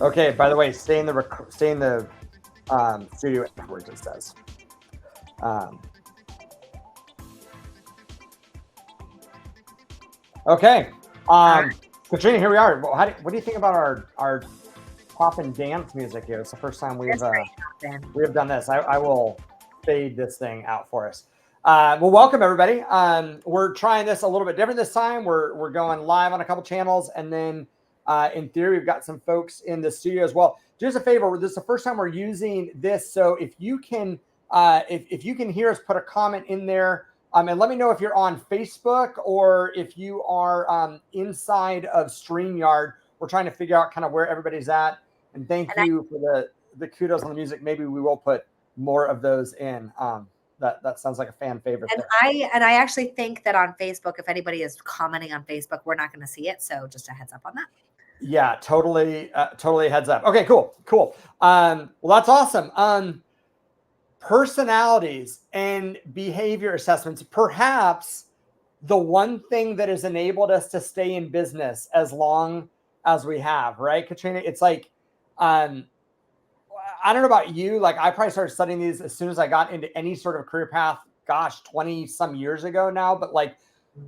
Okay. By the way, stay in the studio afterwards. It says. Um, okay. Katrina, here we are. Well, what do you think about our pop and dance music here? It's the first time we have done this. I will fade this thing out for us. Well, welcome everybody. We're trying this a little bit different this time. We're going live on a couple channels, and then in theory, we've got some folks in the studio as well. Do us a favor. This is the first time we're using this, so if you can, if you can hear us, put a comment in there. And let me know if you're on Facebook or if you are inside of StreamYard. We're trying to figure out kind of where everybody's at. And thank you for the kudos on the music. Maybe we will put more of those in. That sounds like a fan favorite. And I actually think that on Facebook, if anybody is commenting on Facebook, we're not going to see it. So just a heads up on that. Yeah, totally heads up. Okay, cool. Well, that's awesome. Personalities and behavior assessments, perhaps the one thing that has enabled us to stay in business as long as we have, right, Katrina? It's like, I don't know about you. Like, I probably started studying these as soon as I got into any sort of career path, 20 some years ago now. But like,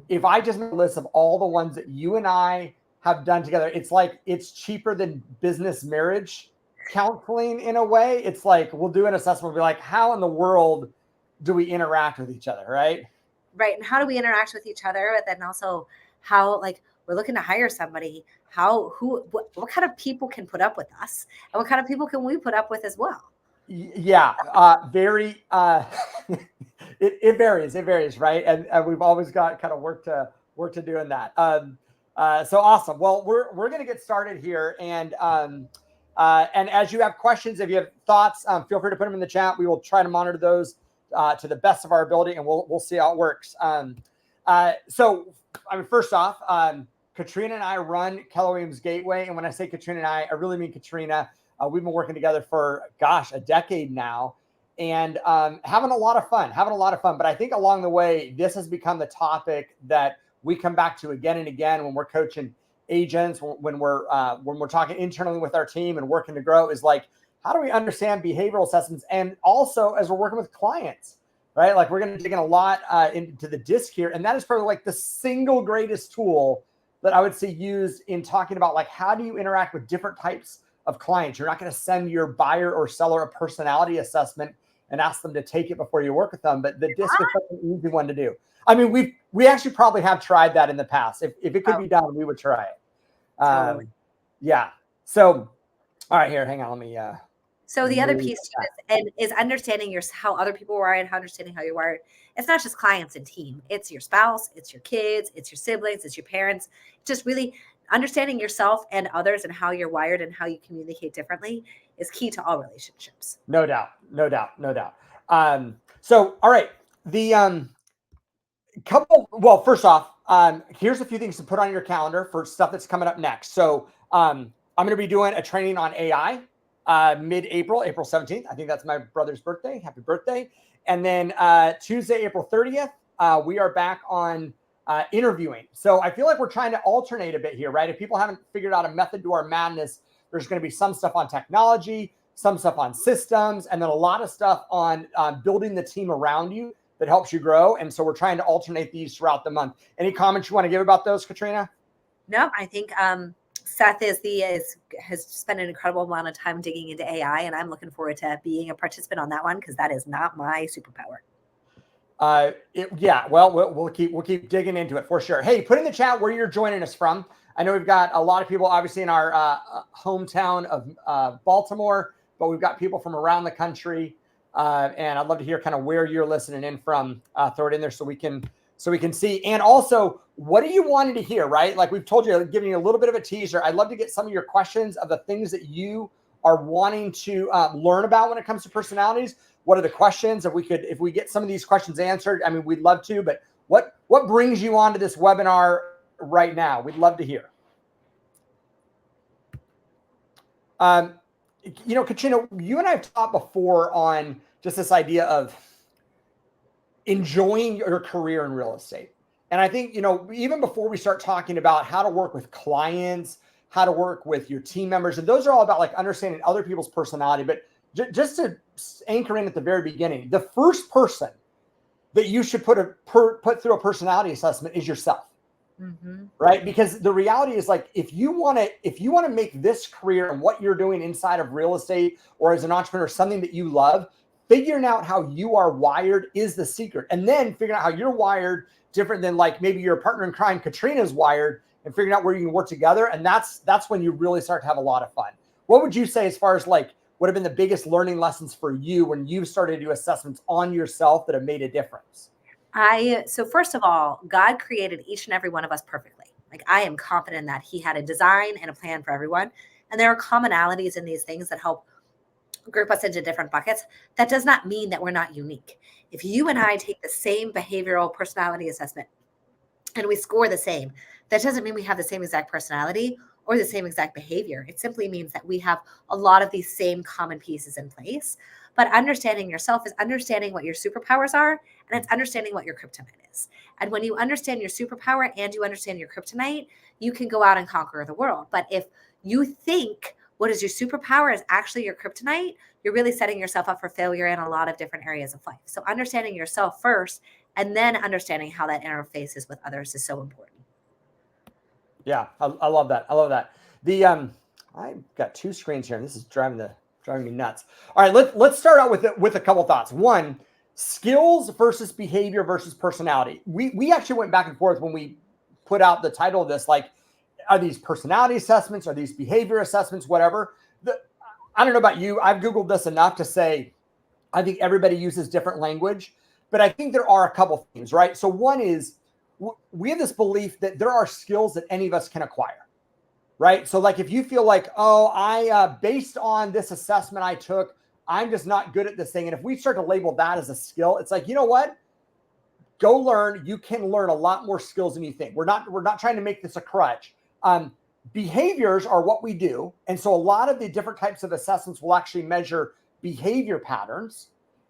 if I just make a list of all the ones that you and I have done together, it's like, it's cheaper than business marriage counseling in a way. It's like, we'll do an assessment. We'll be like, how in the world do we interact with each other? Right. And how do we interact with each other? But then also how, like, we're looking to hire somebody, what kind of people can put up with us, and what kind of people can we put up with as well? Yeah. Very, it varies. Right. And we've always got kind of work to do in that. So awesome. Well, we're going to get started here. And as you have questions, if you have thoughts, feel free to put them in the chat. We will try to monitor those to the best of our ability, and we'll see how it works. So, I mean, first off, Katrina and I run Keller Williams Gateway. And when I say Katrina and I really mean Katrina. We've been working together for, a decade now, and having a lot of fun. But I think along the way, this has become the topic that we come back to again and again when we're coaching agents, when we're talking internally with our team and working to grow, is like, how do we understand behavioral assessments? And also as we're working with clients, right? Like, we're going to dig in a lot into the DISC here. And that is probably like the single greatest tool that I would say used in talking about, like, how do you interact with different types of clients? You're not going to send your buyer or seller a personality assessment and ask them to take it before you work with them. But the DISC is such an easy one to do. I mean, we actually probably have tried that in the past. If it could be done, we would try it. Totally. Yeah. So, all right, here, hang on. Let me. So the other piece is understanding how other people are wired, understanding how you're wired. It's not just clients and team. It's your spouse, it's your kids, it's your siblings, it's your parents. Just really understanding yourself and others and how you're wired and how you communicate differently is key to all relationships. No doubt. So, all right, well, first off, here's a few things to put on your calendar for stuff that's coming up next. So, I'm going to be doing a training on AI, mid-April, April 17th. I think that's my brother's birthday. Happy birthday. And then, Tuesday, April 30th, we are back on interviewing. So I feel like we're trying to alternate a bit here, right? If people haven't figured out a method to our madness, there's going to be some stuff on technology, some stuff on systems, and then a lot of stuff on building the team around you that helps you grow. And so we're trying to alternate these throughout the month. Any comments you want to give about those, Katrina? No, I think Seth has spent an incredible amount of time digging into AI, and I'm looking forward to being a participant on that one, because that is not my superpower. We'll keep digging into it for sure. Hey, put in the chat where you're joining us from. I know we've got a lot of people obviously in our hometown of Baltimore, but we've got people from around the country. And I'd love to hear kind of where you're listening in from. Throw it in there so we can see. And also, what are you wanting to hear, right? Like we've told you, giving you a little bit of a teaser. I'd love to get some of your questions of the things that you are wanting to learn about when it comes to personalities. What are the questions? If we get some of these questions answered, I mean, we'd love to, but what brings you onto this webinar right now? We'd love to hear. Katrina, you and I have talked before on just this idea of enjoying your career in real estate. And I think, even before we start talking about how to work with clients, how to work with your team members. And those are all about like understanding other people's personality. But just to anchor in at the very beginning, the first person that you should put through a personality assessment is yourself. Mm-hmm. Right? Because the reality is like, if you want to make this career and what you're doing inside of real estate or as an entrepreneur, something that you love, figuring out how you are wired is the secret. And then figuring out how you're wired different than like maybe your partner in crime, Katrina's wired, and figuring out where you can work together. And that's when you really start to have a lot of fun. What would you say as far as like, what have been the biggest learning lessons for you when you started to do assessments on yourself that have made a difference? So first of all, God created each and every one of us perfectly. Like I am confident that he had a design and a plan for everyone. And there are commonalities in these things that help group us into different buckets. That does not mean that we're not unique. If you and I take the same behavioral personality assessment and we score the same, that doesn't mean we have the same exact personality or the same exact behavior. It simply means that we have a lot of these same common pieces in place. But understanding yourself is understanding what your superpowers are, and it's understanding what your kryptonite is. And when you understand your superpower and you understand your kryptonite, you can go out and conquer the world. But if you think what is your superpower is actually your kryptonite, you're really setting yourself up for failure in a lot of different areas of life. So understanding yourself first and then understanding how that interfaces with others is so important. Yeah, I love that. I love that. I've got two screens here, and this is driving me nuts. All right, let's start out with a couple thoughts. One, skills versus behavior versus personality. We actually went back and forth when we put out the title of this, like, are these personality assessments? Are these behavior assessments? Whatever. I don't know about you. I've Googled this enough to say, I think everybody uses different language, but I think there are a couple things, right? So one is we have this belief that there are skills that any of us can acquire, right? So like if you feel like, oh, based on this assessment I took, I'm just not good at this thing. And if we start to label that as a skill, it's like, you know what? Go learn. You can learn a lot more skills than you think. We're not trying to make this a crutch. Behaviors are what we do. And so a lot of the different types of assessments will actually measure behavior patterns.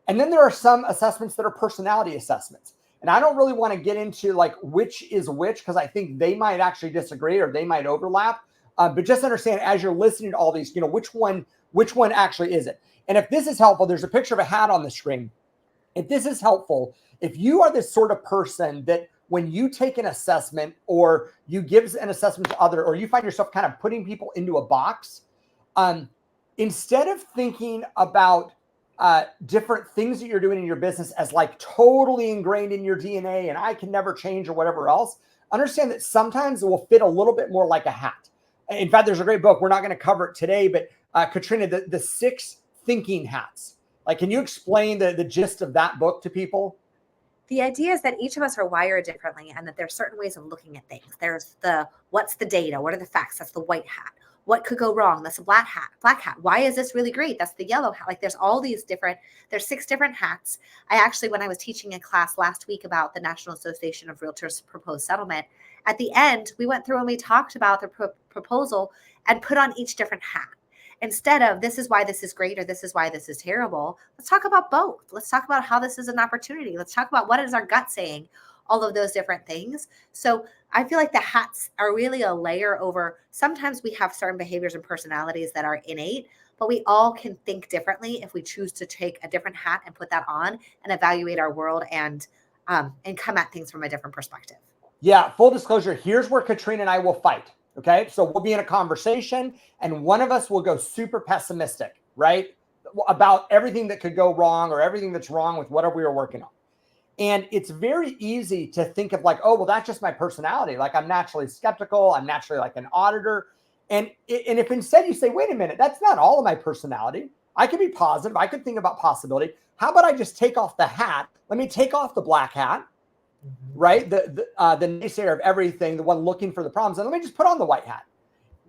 And then there are some assessments that are personality assessments. And I don't really want to get into like which is which, because I think they might actually disagree or they might overlap. But just understand as you're listening to all these, which one actually is it? And if this is helpful, there's a picture of a hat on the screen. If this is helpful, if you are this sort of person that when you take an assessment or you give an assessment to other, or you find yourself kind of putting people into a box, instead of thinking about different things that you're doing in your business as like totally ingrained in your DNA and I can never change or whatever else, understand that sometimes it will fit a little bit more like a hat. In fact, there's a great book. We're not going to cover it today, but Katrina, the 6 thinking hats. Like, can you explain the gist of that book to people? The idea is that each of us are wired differently and that there's certain ways of looking at things. There's what's the data? What are the facts? That's the white hat. What could go wrong? That's a black hat. Why is this really great? That's the yellow hat. Like there's 6 different hats. I actually, when I was teaching a class last week about the National Association of Realtors proposed settlement, at the end, we went through and we talked about the proposal and put on each different hat. Instead of this is why this is great or this is why this is terrible, let's talk about both. Let's talk about how this is an opportunity. Let's talk about what is our gut saying, all of those different things. So I feel like the hats are really a layer over. Sometimes we have certain behaviors and personalities that are innate, but we all can think differently if we choose to take a different hat and put that on and evaluate our world and come at things from a different perspective. Yeah, full disclosure, here's where Katrina and I will fight. Okay, so we'll be in a conversation and one of us will go super pessimistic, right? About everything that could go wrong or everything that's wrong with whatever we were working on. And it's very easy to think of like, oh, well, that's just my personality. Like I'm naturally skeptical. I'm naturally like an auditor. And if instead you say, wait a minute, that's not all of my personality. I could be positive. I could think about possibility. How about I just take off the hat? Let me take off the black hat. Right? The naysayer of everything, the one looking for the problems. And let me just put on the white hat.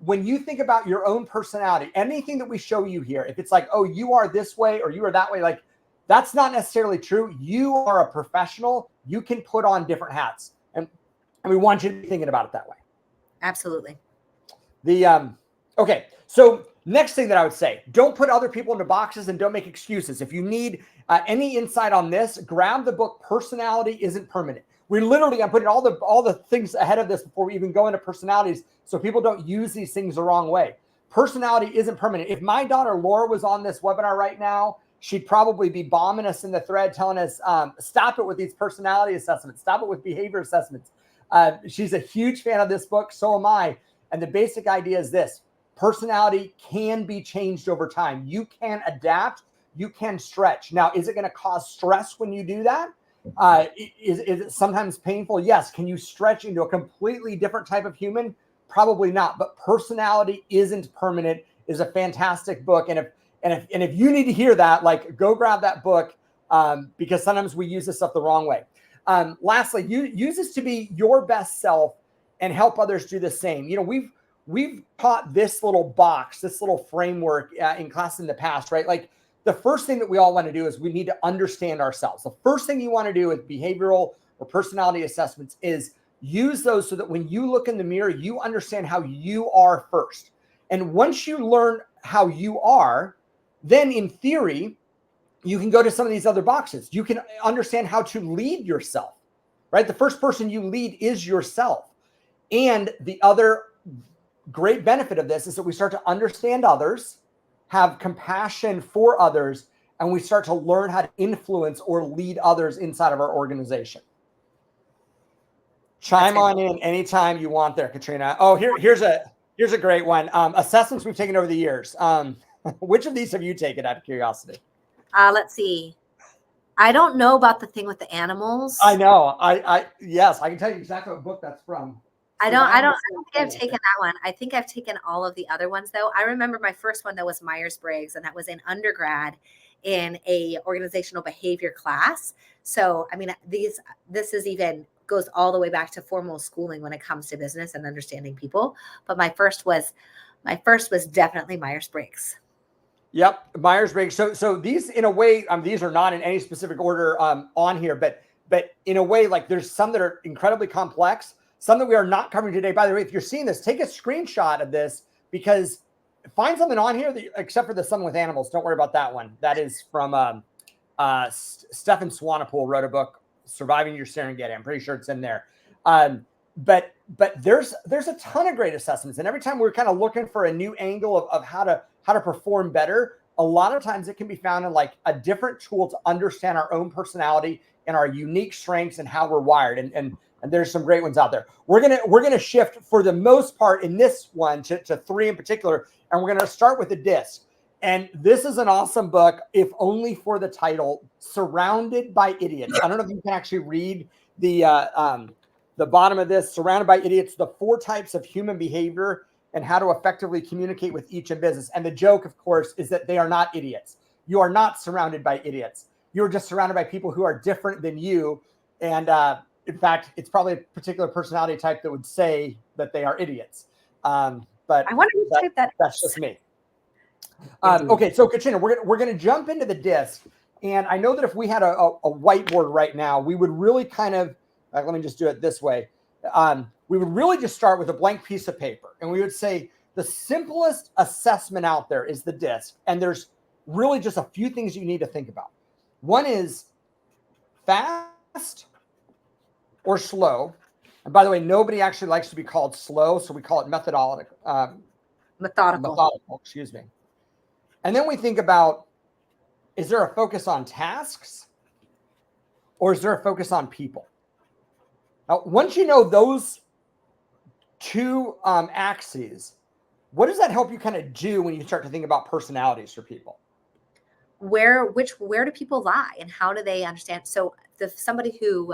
When you think about your own personality, anything that we show you here, if it's like, oh, you are this way or you are that way, like that's not necessarily true. You are a professional. You can put on different hats. And we want you to be thinking about it that way. Absolutely. Okay. So next thing that I would say, don't put other people into boxes and don't make excuses. If you need any insight on this, grab the book, Personality Isn't Permanent. We literally, I'm putting all the things ahead of this before we even go into personalities, so people don't use these things the wrong way. Personality isn't permanent. If my daughter Laura was on this webinar right now, she'd probably be bombing us in the thread, telling us, stop it with these personality assessments, stop it with behavior assessments. She's a huge fan of this book. So am I. And the basic idea is this: personality can be changed over time. You can adapt. You can stretch. Now, is it going to cause stress when you do that? Is it sometimes painful? Yes. Can you stretch into a completely different type of human? Probably not. But Personality Isn't Permanent is a fantastic book. And if you need to hear that, like, go grab that book, because sometimes we use this stuff the wrong way. Lastly, use this to be your best self and help others do the same. You know, we've taught this little box, this little framework in class in the past, right? Like, the first thing that we all want to do is we need to understand ourselves. The first thing you want to do with behavioral or personality assessments is use those so that when you look in the mirror, you understand how you are first. And once you learn how you are, then in theory, you can go to some of these other boxes. You can understand how to lead yourself, right? The first person you lead is yourself. And the other great benefit of this is that we start to understand others, have compassion for others, and we start to learn how to influence or lead others inside of our organization. Chime on in anytime you want there, Katrina. Oh, here's a great one. Assessments we've taken over the years. Which of these have you taken, out of curiosity? Let's see. I don't know about the thing with the animals. I know. Yes, I can tell you exactly what book that's from. I don't think I've taken that one. I think I've taken all of the other ones, though. I remember my first one that was Myers-Briggs, and that was in undergrad in a organizational behavior class. So, I mean, this is even goes all the way back to formal schooling when it comes to business and understanding people. But my first was definitely Myers-Briggs. Yep, Myers-Briggs. So these, in a way, these are not in any specific order on here, but in a way, like, there's some that are incredibly complex, some that we are not covering today. By the way, if you're seeing this, take a screenshot of this, because find something on here that, except for the something with animals. Don't worry about that one. That is from Stefan Swanepoel wrote a book, Surviving Your Serengeti. I'm pretty sure it's in there. But there's a ton of great assessments, and every time we're kind of looking for a new angle of how to perform better, a lot of times it can be found in like a different tool to understand our own personality and our unique strengths and how we're wired. And there's some great ones out there. We're gonna shift for the most part in this one to 3 in particular, and we're gonna start with the disc. And this is an awesome book, if only for the title, Surrounded by Idiots. I don't know if you can actually read the bottom of this. Surrounded by Idiots: the 4 types of human behavior and how to effectively communicate with each in business. And the joke, of course, is that they are not idiots. You are not surrounded by idiots. You're just surrounded by people who are different than you. And in fact, it's probably a particular personality type that would say that they are idiots. But I wonder who typed that. That's just me. Okay, so Katrina, we're gonna jump into the disc. And I know that if we had a whiteboard right now, we would really kind of, let me just do it this way. We would really just start with a blank piece of paper, and we would say the simplest assessment out there is the disc. And there's really just a few things you need to think about. One is fast or slow. And by the way, nobody actually likes to be called slow, so we call it methodical. Methodical, excuse me. And then we think about, is there a focus on tasks or is there a focus on people? Now, once you know those 2 axes, what does that help you kind of do when you start to think about personalities for people? Where do people lie and how do they understand? So somebody who,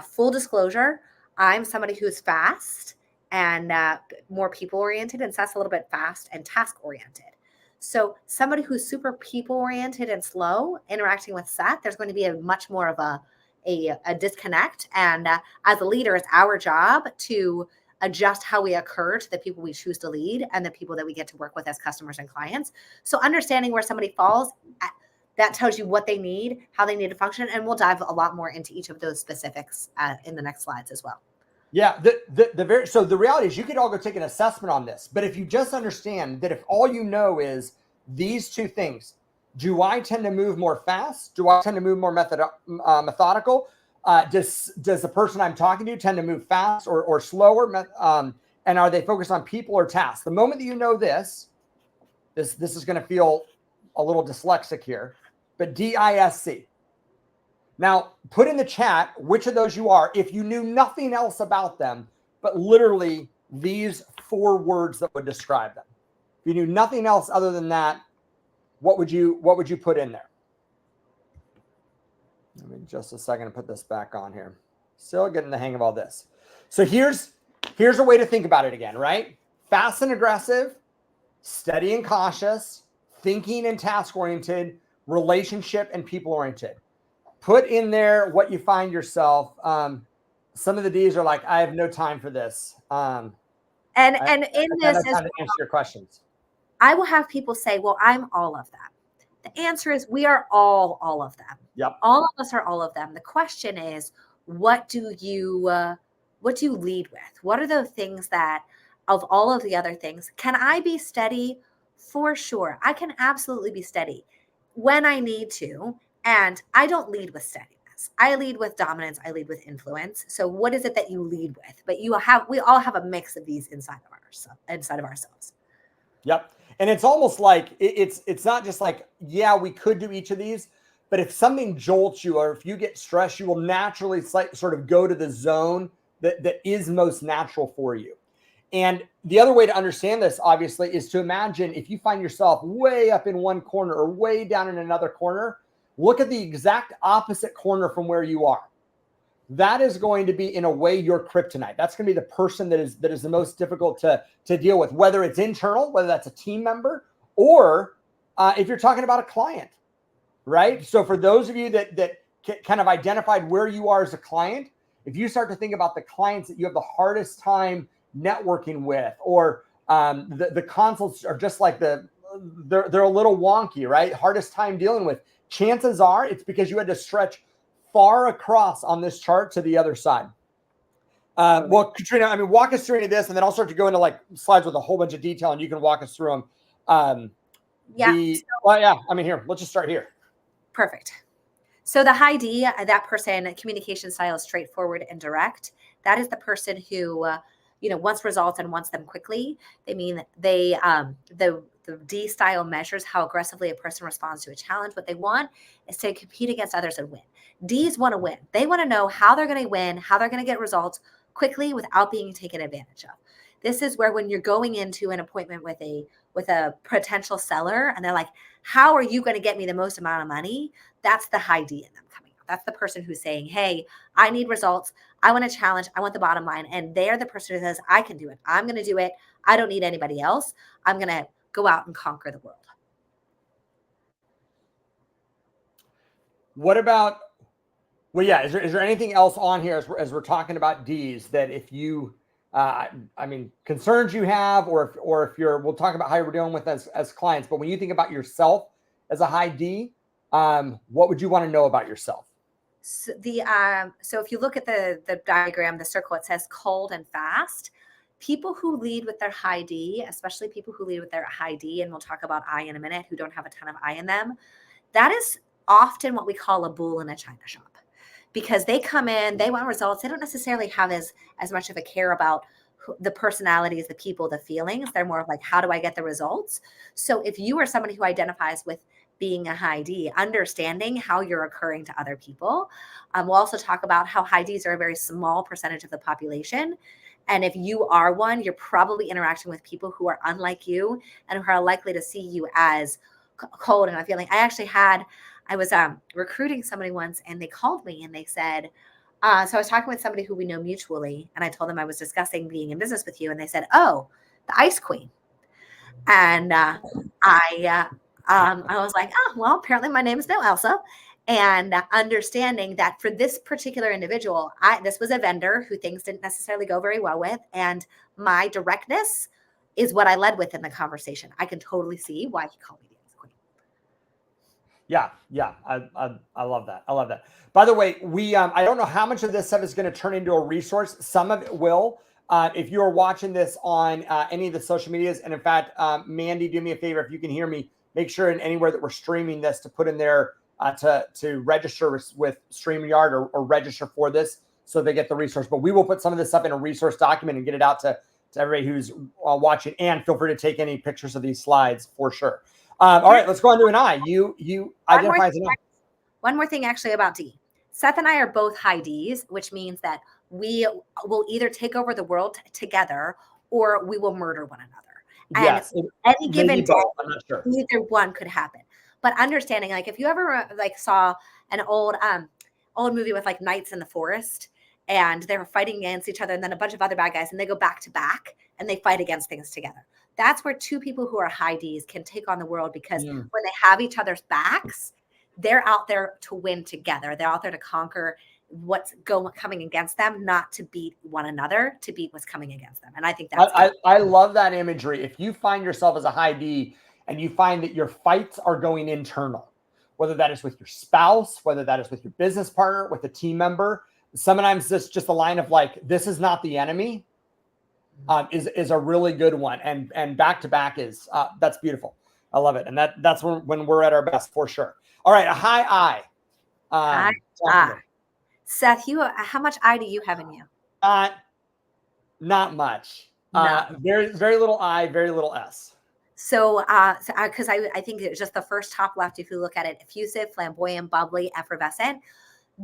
full disclosure, I'm somebody who's fast and more people oriented, and Seth's a little bit fast and task oriented. So somebody who's super people oriented and slow interacting with Seth, there's going to be a much more of a disconnect. And as a leader, it's our job to adjust how we occur to the people we choose to lead and the people that we get to work with as customers and clients. So understanding where somebody falls, that tells you what they need, how they need to function. And we'll dive a lot more into each of those specifics in the next slides as well. Yeah. So the reality is you could all go take an assessment on this, but if you just understand that, if all you know is these 2 things, do I tend to move more fast? Do I tend to move more methodical? Does the person I'm talking to tend to move fast or slower? And are they focused on people or tasks? The moment that you know this is going to feel a little dyslexic here, but DISC. Now, put in the chat which of those you are if you knew nothing else about them, but literally these 4 words that would describe them. If you knew nothing else other than that, what would you put in there? Let me just a second to put this back on here. Still getting the hang of all this. So here's a way to think about it again, right? Fast and aggressive, steady and cautious, thinking and task-oriented, relationship and people-oriented. Put in there what you find yourself. Some of the D's are like, I have no time for this. And in this, as well, to answer your questions, I will have people say, well, I'm all of them. The answer is we are all of them. Yep. All of us are all of them. The question is, what do you lead with? What are the things that, of all of the other things, can I be steady? For sure. I can absolutely be steady when I need to. And I don't lead with steadiness. I lead with dominance. I lead with influence. So what is it that you lead with? But we all have a mix of these inside of ourselves. Yep. And it's almost like it's not just like, yeah, we could do each of these, but if something jolts you or if you get stressed, you will naturally sort of go to the zone that is most natural for you. And the other way to understand this, obviously, is to imagine if you find yourself way up in one corner or way down in another corner, look at the exact opposite corner from where you are. That is going to be, in a way, your kryptonite. That's going to be the person that is the most difficult to deal with, whether it's internal, whether that's a team member, or if you're talking about a client, right? So for those of you that kind of identified where you are as a client, if you start to think about the clients that you have the hardest time networking with, or the consults are just like they're a little wonky, right? Hardest time dealing with. Chances are it's because you had to stretch far across on this chart to the other side. Well, Katrina, I mean, walk us through any of this, and then I'll start to go into like slides with a whole bunch of detail, and you can walk us through them. I mean, here, let's just start here. Perfect. So the high D, that person, communication style is straightforward and direct. That is the person who, wants results and wants them quickly. They mean the D style measures how aggressively a person responds to a challenge. What they want is to compete against others and win. Ds want to win. They want to know how they're going to win, how they're going to get results quickly without being taken advantage of. This is where, when you're going into an appointment with a potential seller and they're like, how are you going to get me the most amount of money? That's the high D in them coming out. That's the person who's saying, hey, I need results. I want a challenge. I want the bottom line. And they're the person who says, I can do it. I'm going to do it. I don't need anybody else. I'm going to go out and conquer the world. What about, well, yeah, is there anything else on here as we're talking about D's that if you, concerns you have, or if you're, we'll talk about how you're dealing with as clients, but when you think about yourself as a high D, what would you want to know about yourself? So if you look at the diagram, the circle, it says cold and fast. People who lead with their high D, especially people who lead with their high D, and we'll talk about I in a minute, who don't have a ton of I in them, that is often what we call a bull in a china shop, because they come in, they want results. They don't necessarily have as much of a care about the personalities, the people, the feelings. They're more of like, how do I get the results? So if you are somebody who identifies with being a high D, understanding how you're occurring to other people. We'll also talk about how high Ds are a very small percentage of the population. And if you are one, you're probably interacting with people who are unlike you and who are likely to see you as cold and unfeeling. I was recruiting somebody once, and they called me and they said, so I was talking with somebody who we know mutually, and I told them I was discussing being in business with you, and they said, oh, the ice queen. And I was like, oh, well, apparently my name is no Elsa. And understanding that for this particular individual, this was a vendor who things didn't necessarily go very well with. And my directness is what I led with in the conversation. I can totally see why he called me the ice queen. Yeah. I love that. I love that. By the way, I don't know how much of this stuff is going to turn into a resource. Some of it will. If you're watching this on any of the social medias, and in fact, Mandy, do me a favor, if you can hear me, make sure in anywhere that we're streaming this to put in there to register with StreamYard or register for this so they get the resource. But we will put some of this stuff in a resource document and get it out to everybody who's watching. And feel free to take any pictures of these slides for sure. All right, let's go on to an I. You identify as an I. One more thing actually about D. Seth and I are both high Ds, which means that we will either take over the world together or we will murder one another. And yes, any given day, I'm not sure. either one could happen. But understanding, like if you ever like saw an old movie with like knights in the forest and they were fighting against each other and then a bunch of other bad guys and they go back to back and they fight against things together. That's where two people who are high Ds can take on the world because when they have each other's backs, they're out there to win together. They're out there to conquer what's coming against them, not to beat one another, to beat what's coming against them. And I think that's I love that imagery. If you find yourself as a high D and you find that your fights are going internal, whether that is with your spouse, whether that is with your business partner, with a team member, sometimes this just a line of like, this is not the enemy, is a really good one. And back to back is that's beautiful. I love it. And that's when we're at our best for sure. All right, a high I. high I. Seth, how much I do you have in you? Not much. Very, very little I, very little S. So, because I think it's just the first top left, if you look at it, effusive, flamboyant, bubbly, effervescent,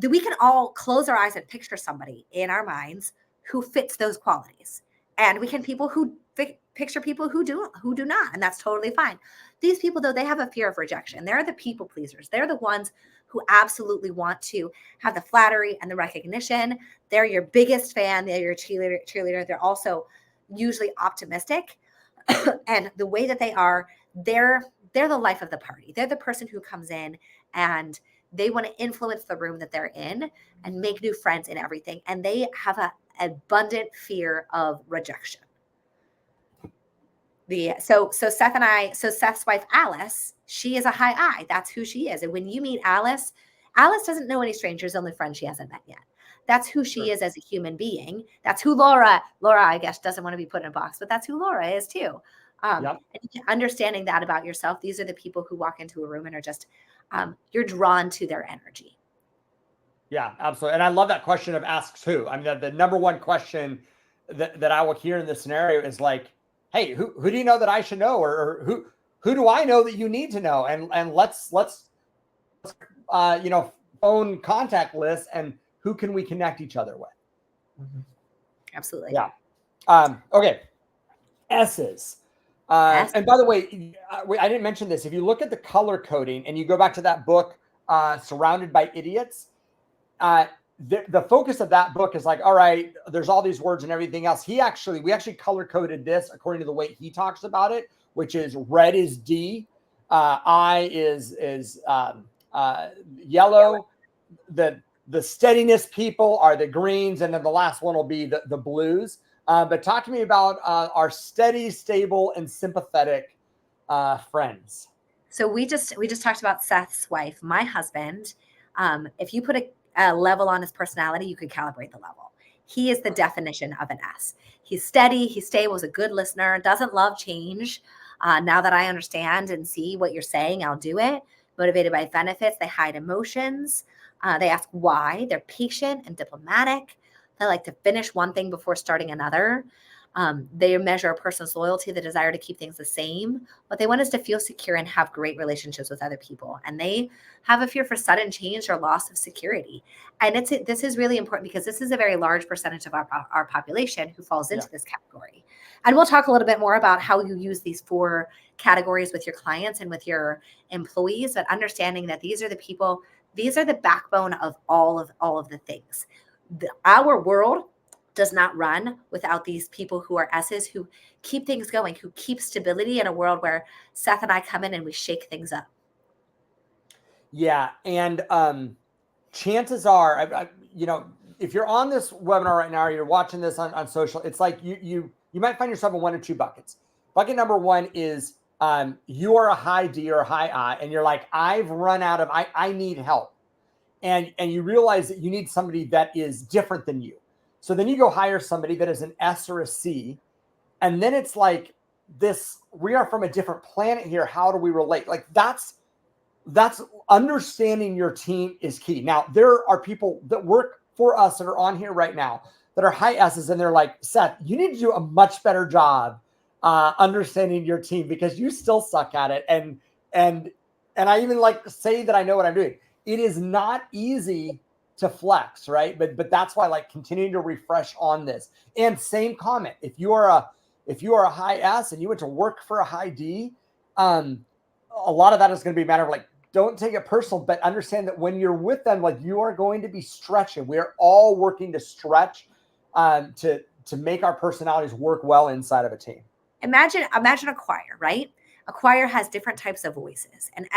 we can all close our eyes and picture somebody in our minds who fits those qualities. And we can picture people who do not, and that's totally fine. These people, though, they have a fear of rejection. They're the people pleasers. They're the ones who absolutely want to have the flattery and the recognition. They're your biggest fan. They're your cheerleader. They're also usually optimistic. And the way that they are, they're the life of the party. They're the person who comes in and they want to influence the room that they're in and make new friends and everything. And they have an abundant fear of rejection. So Seth's wife, Alice, she is a high I. That's who she is. And when you meet Alice doesn't know any strangers, only friends she hasn't met yet. That's who she is as a human being. That's who Laura, I guess, doesn't want to be put in a box, but that's who Laura is too. And understanding that about yourself, these are the people who walk into a room and are just, you're drawn to their energy. Yeah, absolutely. And I love that question of asks who. I mean, the number one question that I will hear in this scenario is like, hey, who do you know that I should know? Or who do I know that you need to know? And let's phone contact list and who can we connect each other with? Mm-hmm. Absolutely. Yeah. Okay. S's. And by the way, I didn't mention this. If you look at the color coding and you go back to that book, Surrounded by Idiots, the focus of that book is like, all right, there's all these words and everything else. We actually color coded this according to the way he talks about it, which is red is D, I is yellow. The steadiness people are the greens, and then the last one will be the blues. But talk to me about our steady, stable, and sympathetic friends. So we just talked about Seth's wife, my husband. If you put a level on his personality, you could calibrate the level. He is the definition of an S. He's steady, he's stable, is a good listener, doesn't love change. Now that I understand and see what you're saying, I'll do it. Motivated by benefits, they hide emotions. They ask why. They're patient and diplomatic. They like to finish one thing before starting another. They measure a person's loyalty, the desire to keep things the same. What they want is to feel secure and have great relationships with other people. And they have a fear for sudden change or loss of security. And this is really important because this is a very large percentage of our population who falls into this category. And we'll talk a little bit more about how you use these 4 categories with your clients and with your employees, but understanding that these are the people, these are the backbone of all of the things. Our world does not run without these people who are S's, who keep things going, who keep stability in a world where Seth and I come in and we shake things up. Yeah. And chances are, if you're on this webinar right now, or you're watching this on social, it's like you might find yourself in one of 2 buckets. Bucket number 1 is you are a high D or a high I, and you're like, I've run out of, I need help. And you realize that you need somebody that is different than you. So then you go hire somebody that is an S or a C. And then it's like this, we are from a different planet here. How do we relate? Like that's that's understanding your team is key. Now, there are people that work for us that are on here right now that are high S's, and they're like, Seth, you need to do a much better job understanding your team because you still suck at it. And I even like to say that I know what I'm doing. It is not easy to flex, right? But that's why, like, continuing to refresh on this. And same comment: if you are a high S and you went to work for a high D, a lot of that is going to be a matter of, like, don't take it personal, but understand that when you're with them, like, you are going to be stretching. We are all working to stretch to make our personalities work well inside of a team. Imagine a choir, right? A choir has different types of voices, and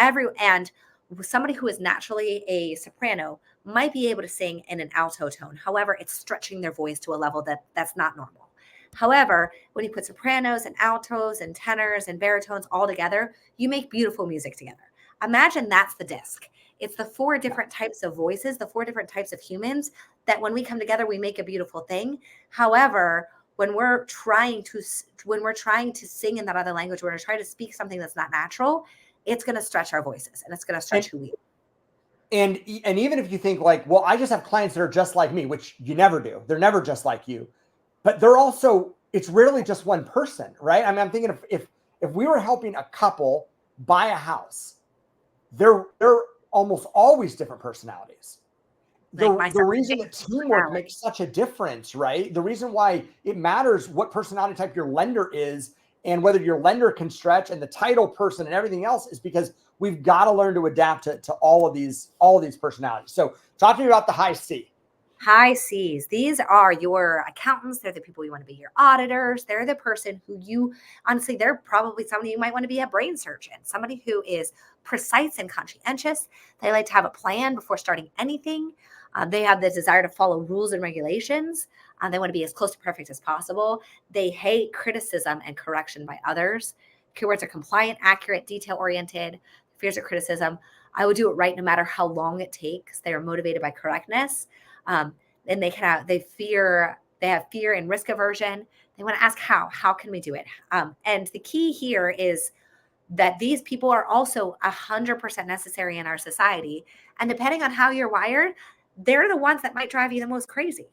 somebody who is naturally a soprano might be able to sing in an alto tone. However, it's stretching their voice to a level that's not normal. However, when you put sopranos and altos and tenors and baritones all together, you make beautiful music together. Imagine that's the disc. It's the four different types of voices, the four different types of humans that when we come together, we make a beautiful thing. However, when we're trying to sing in that other language, when we're trying to speak something that's not natural, it's going to stretch our voices and it's going to stretch who we are. And even if you think, like, well, I just have clients that are just like me, which you never do. They're never just like you, but they're also, it's rarely just one person, right? I mean, I'm thinking if we were helping a couple buy a house, they're almost always different personalities. The reason that teamwork makes such a difference, right? The reason why it matters what personality type your lender is and whether your lender can stretch and the title person and everything else is because we've got to learn to adapt to all of these personalities. So talk to me about the high C. High C's. These are your accountants. They're the people you want to be your auditors. They're the person who you, honestly, they're probably somebody you might want to be a brain surgeon, somebody who is precise and conscientious. They like to have a plan before starting anything. They have the desire to follow rules and regulations. They want to be as close to perfect as possible. They hate criticism and correction by others. Keywords are compliant, accurate, detail-oriented. Fears of criticism. I would do it right no matter how long it takes. They are motivated by correctness. And they have fear and risk aversion. They want to ask how can we do it? And the key here is that these people are also 100% necessary in our society. And depending on how you're wired, they're the ones that might drive you the most crazy.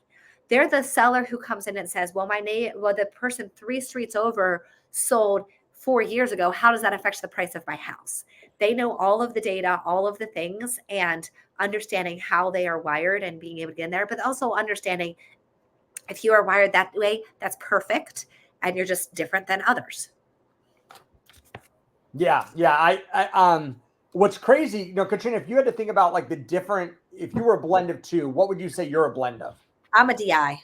They're the seller who comes in and says, well, the person 3 streets over sold 4 years ago. How does that affect the price of my house? They know all of the data, all of the things, and understanding how they are wired and being able to get in there, but also understanding if you are wired that way, that's perfect. And you're just different than others. Yeah. What's crazy, Katrina, if you had to think about, like, if you were a blend of two, what would you say you're a blend of? I'm a DI.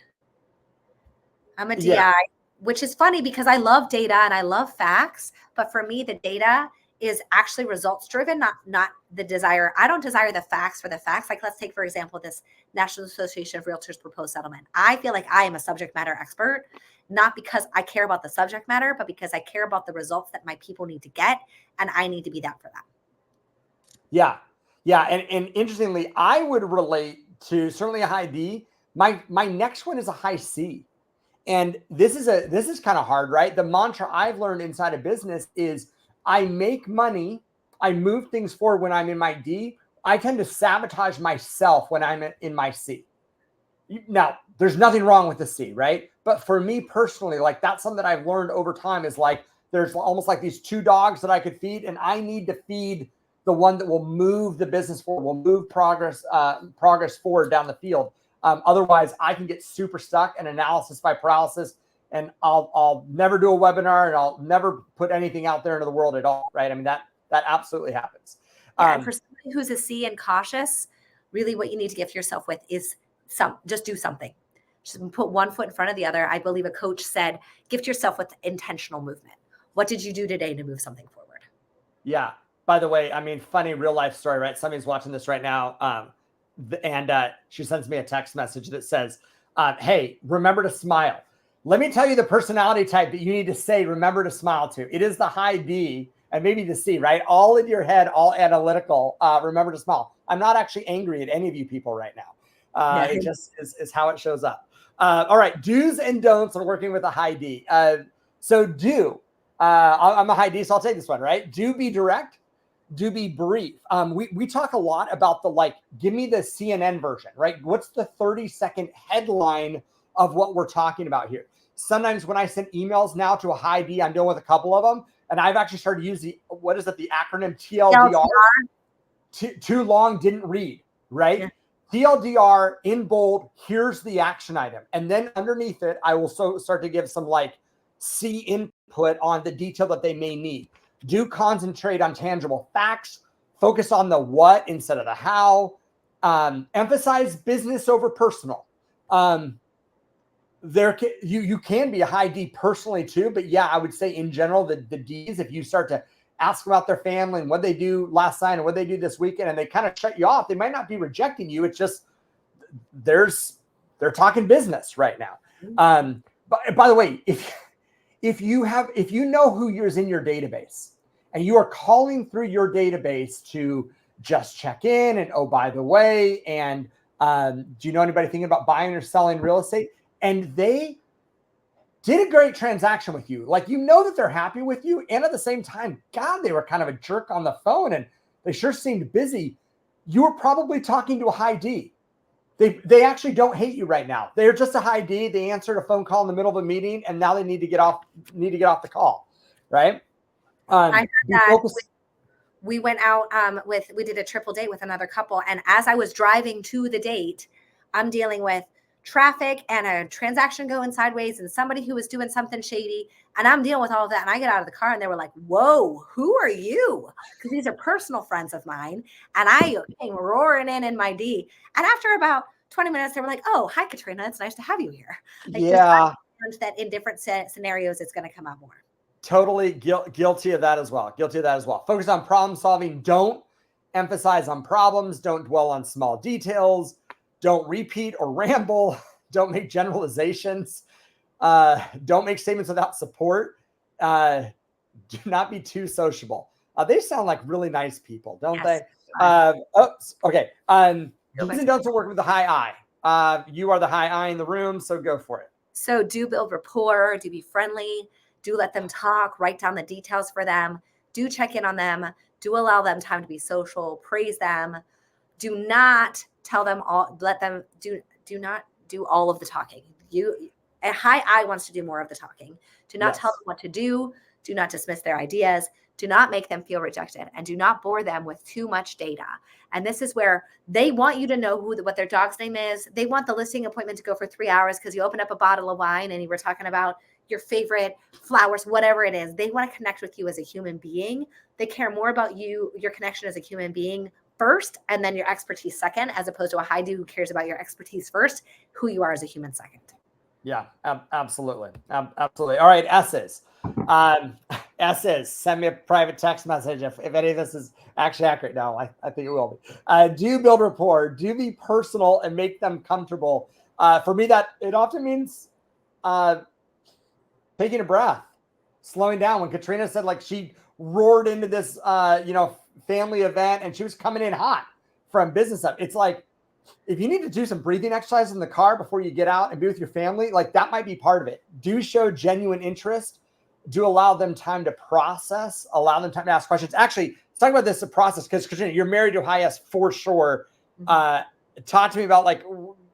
Yeah. Which is funny because I love data and I love facts, but for me, the data is actually results driven, not the desire. I don't desire the facts for the facts. Like, let's take, for example, this National Association of Realtors proposed settlement. I feel like I am a subject matter expert, not because I care about the subject matter, but because I care about the results that my people need to get. And I need to be that for them. Yeah. And interestingly, I would relate to certainly a high D. My next one is a high C. And this is kind of hard, right? The mantra I've learned inside of business is I make money, I move things forward when I'm in my D. I tend to sabotage myself when I'm in my C. Now, there's nothing wrong with the C, right? But for me personally, like, that's something that I've learned over time is, like, there's almost like these two dogs that I could feed, and I need to feed the one that will move the business forward, will move progress forward down the field. Otherwise, I can get super stuck in analysis by paralysis, and I'll never do a webinar, and I'll never put anything out there into the world at all, right? I mean, that absolutely happens. And for somebody who's a C and cautious, really what you need to gift yourself with is just do something. Just put one foot in front of the other. I believe a coach said, gift yourself with intentional movement. What did you do today to move something forward? Yeah. By the way, I mean, funny real life story, right? Somebody's watching this right now. And she sends me a text message that says, hey, remember to smile. Let me tell you the personality type that you need to say, remember to smile to. It is the high D and maybe the C, right? All in your head, all analytical. Remember to smile. I'm not actually angry at any of you people right now. It just is how it shows up. All right. Do's and don'ts on working with a high D. So do, I'm a high D, so I'll take this one, right? Do be direct. Do be brief. We talk a lot about the, like, give me the CNN version, right? What's the 30-second headline of what we're talking about here? Sometimes when I send emails now to a high D, I'm dealing with a couple of them, and I've actually started to use the acronym TLDR. Too long, didn't read, right? Yeah. TLDR in bold, here's the action item. And then underneath it, I will start to give some like C input on the detail that they may need. Do concentrate on tangible facts, focus on the what instead of the how, emphasize business over personal. You can be a high D personally too, but yeah, I would say in general, the Ds, if you start to ask about their family and what they do last night and what they do this weekend, and they kind of shut you off, they might not be rejecting you. It's just they're talking business right now. But by the way, if you know who is in your database and you are calling through your database to just check in and, oh, by the way, and do you know anybody thinking about buying or selling real estate? And they did a great transaction with you. Like, you know that they're happy with you. And at the same time, God, they were kind of a jerk on the phone and they sure seemed busy. You were probably talking to a high D. They actually don't hate you right now. They're just a high D. They answered a phone call in the middle of a meeting and now they need to get off the call. Right. I had that. We went out we did a triple date with another couple. And as I was driving to the date, I'm dealing with traffic and a transaction going sideways and somebody who was doing something shady. And I'm dealing with all of that. And I get out of the car and they were like, whoa, who are you? Because these are personal friends of mine. And I came roaring in my D. And after about 20 minutes, they were like, oh, hi, Katrina. It's nice to have you here. Like, yeah. That in different scenarios, it's going to come out more. Totally guilty of that as well. Focus on problem solving. Don't emphasize on problems. Don't dwell on small details. Don't repeat or ramble. Don't make generalizations. Don't make statements without support. Do not be too sociable. They sound like really nice people, don't they? Oops. Okay. Do's and don'ts are working with the high I. You are the high I in the room, so go for it. So do build rapport. Do be friendly. Do let them talk. Write down the details for them. Do check in on them. Do allow them time to be social. Praise them. Do not tell them all. Let them do not do all of the talking. A high I wants to do more of the talking. Do not tell them what to do. Do not dismiss their ideas. Do not make them feel rejected, and do not bore them with too much data. And this is where they want you to know what their dog's name is. They want the listing appointment to go for 3 hours because you open up a bottle of wine and you were talking about your favorite flowers, whatever it is. They want to connect with you as a human being. They care more about you, your connection as a human being first, and then your expertise second, as opposed to a high D who cares about your expertise first, who you are as a human second. Yeah, absolutely. Absolutely. All right, S's. S's, send me a private text message if any of this is actually accurate. No, I think it will be. Do build rapport, do be personal and make them comfortable. For me, that it often means taking a breath, slowing down. When Katrina said, like, she roared into this family event and she was coming in hot from business stuff. It's like, if you need to do some breathing exercises in the car before you get out and be with your family, like, that might be part of it. Do show genuine interest. Do allow them time to process, allow them time to ask questions. Actually, let's talk about this process, because Katrina, you're married to a high S for sure. Talk to me about like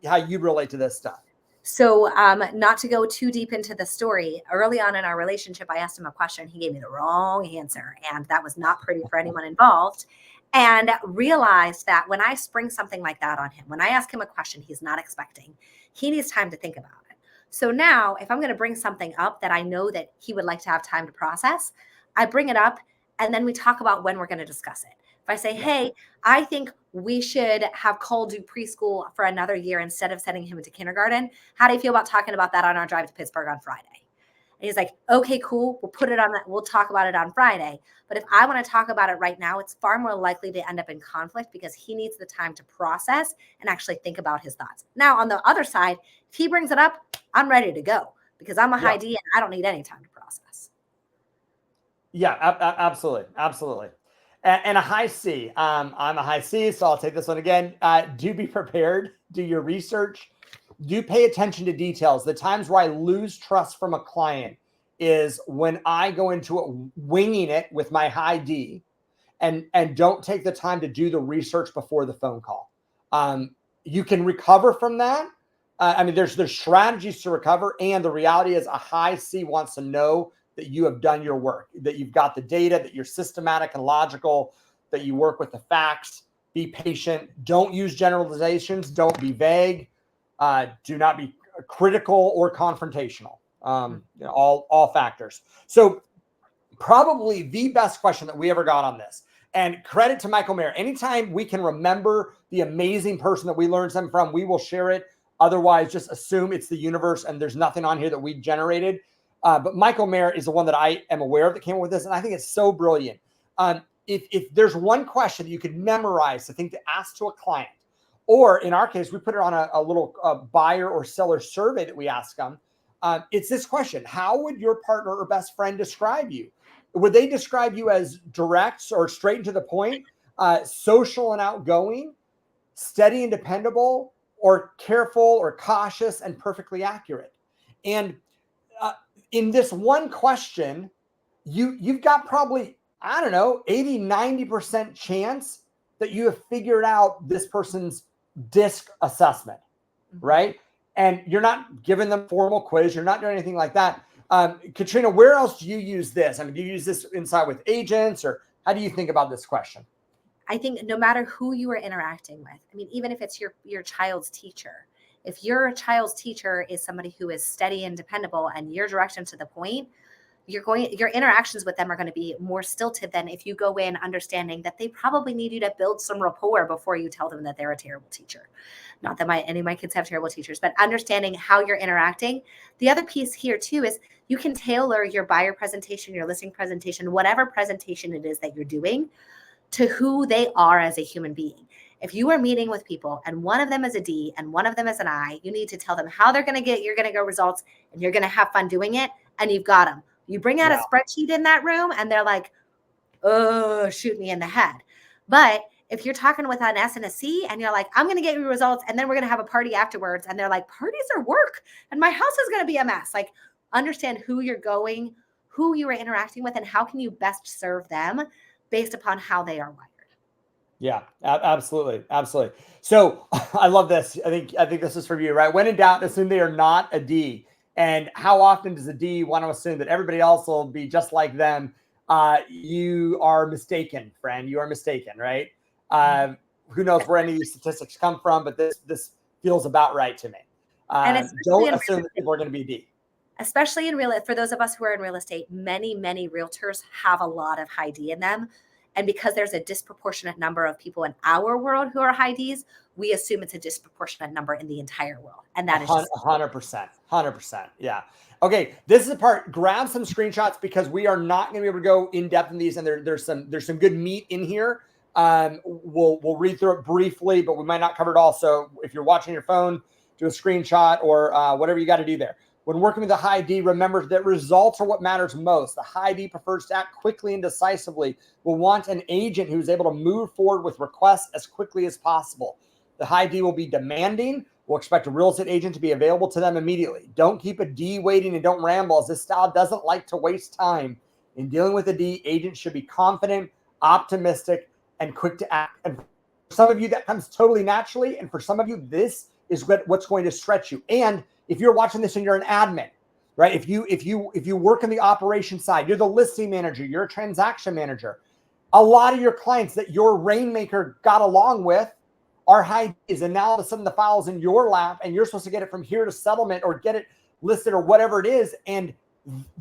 how you relate to this stuff. So not to go too deep into the story, early on in our relationship, I asked him a question. He gave me the wrong answer, and that was not pretty for anyone involved. And realized that when I spring something like that on him, when I ask him a question he's not expecting, he needs time to think about it. So now if I'm going to bring something up that I know that he would like to have time to process, I bring it up and then we talk about when we're going to discuss it. If I say, hey, I think we should have Cole do preschool for another year instead of sending him into kindergarten. How do you feel about talking about that on our drive to Pittsburgh on Friday? And he's like, okay, cool. We'll put it on that. We'll talk about it on Friday. But if I want to talk about it right now, it's far more likely to end up in conflict because he needs the time to process and actually think about his thoughts. Now, on the other side, if he brings it up, I'm ready to go because I'm a high D and I don't need any time to process. Yeah, absolutely. Absolutely. And a high C. I'm a high C, so I'll take this one again. Do be prepared. Do your research. Do pay attention to details. The times where I lose trust from a client is when I go into it winging it with my high D and don't take the time to do the research before the phone call. You can recover from that. I mean, there's strategies to recover, and the reality is a high C wants to know that you have done your work, that you've got the data, that you're systematic and logical, that you work with the facts. Be patient. Don't use generalizations. Don't be vague. Do not be critical or confrontational. All factors. So probably the best question that we ever got on this. And credit to Michael Mayer. Anytime we can remember the amazing person that we learned something from, we will share it. Otherwise, just assume it's the universe and there's nothing on here that we generated. But Michael Mayer is the one that I am aware of that came up with this. And I think it's so brilliant. If there's one question that you could memorize, I think, to ask to a client, or in our case, we put it on a little buyer or seller survey that we ask them. It's this question: how would your partner or best friend describe you? Would they describe you as direct or straight and to the point, social and outgoing, steady and dependable, or careful or cautious and perfectly accurate? And in this one question, you've got probably, I don't know, 80, 90% chance that you have figured out this person's DISC assessment, right? And you're not giving them formal quiz. You're not doing anything like that. Katrina, where else do you use this? I mean, do you use this inside with agents, or how do you think about this question? I think no matter who you are interacting with, I mean, even if it's your child's teacher, if your child's teacher is somebody who is steady and dependable and you're direct and to the point, your interactions with them are going to be more stilted than if you go in understanding that they probably need you to build some rapport before you tell them that they're a terrible teacher. Not that any of my kids have terrible teachers, but understanding how you're interacting. The other piece here too is you can tailor your buyer presentation, your listing presentation, whatever presentation it is that you're doing, to who they are as a human being. If you are meeting with people and one of them is a D and one of them is an I, you need to tell them how they're going to get, you're going to go results, and you're going to have fun doing it, and you've got them. You bring out a spreadsheet in that room and they're like, oh, shoot me in the head. But if you're talking with an S and a C and you're like, I'm going to get you results and then we're going to have a party afterwards, and they're like, parties are work and my house is going to be a mess. Like, understand who you're going, who you are interacting with, and how can you best serve them based upon how they are wired. Yeah, absolutely. Absolutely. So I love this. I think this is for you, right? When in doubt, assume they are not a D. And how often does a D want to assume that everybody else will be just like them? You are mistaken, friend. You are mistaken, right? Who knows where any of these statistics come from, but this feels about right to me. Don't assume that people are going to be D. Especially in real, for those of us who are in real estate, many realtors have a lot of high D in them. And because there's a disproportionate number of people in our world who are high Ds, we assume it's a disproportionate number in the entire world. And that is 100%. Yeah. Okay. This is the part. Grab some screenshots because we are not going to be able to go in depth in these. And there's some good meat in here. We'll read through it briefly, but we might not cover it all. So if you're watching your phone, do a screenshot or whatever you got to do there. When working with a high D, remember that results are what matters most. The high D prefers to act quickly and decisively. Will want an agent who's able to move forward with requests as quickly as possible. The high D will be demanding. Will expect a real estate agent to be available to them immediately. Don't keep a D waiting and don't ramble, as this style doesn't like to waste time. In dealing with a D, agents should be confident, optimistic, and quick to act. And for some of you, that comes totally naturally. And for some of you, this is what's going to stretch you. And if you're watching this and you're an admin, right? If you work on the operation side, you're the listing manager, you're a transaction manager. A lot of your clients that your rainmaker got along with are high Ds, and now all of a sudden the file's in your lap and you're supposed to get it from here to settlement or get it listed or whatever it is. And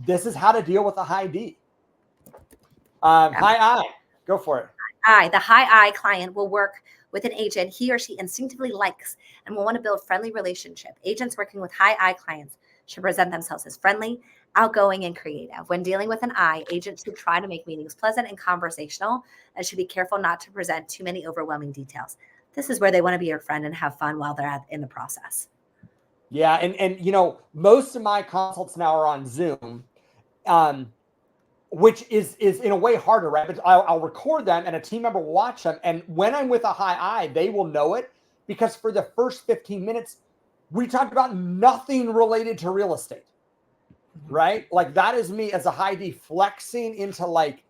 this is how to deal with a high D. High I, go for it. The high I client will work with an agent he or she instinctively likes and will want to build friendly relationship. Agents working with high I clients should present themselves as friendly, outgoing, and creative. When dealing with an I, agents should try to make meetings pleasant and conversational and should be careful not to present too many overwhelming details. This is where they want to be your friend and have fun while they're in the process. Yeah, and you know, most of my consults now are on Zoom. Which is in a way harder, right? But I'll record them and a team member will watch them. And when I'm with a high I, they will know it because for the first 15 minutes, we talked about nothing related to real estate, right? Like that is me as a high D flexing into like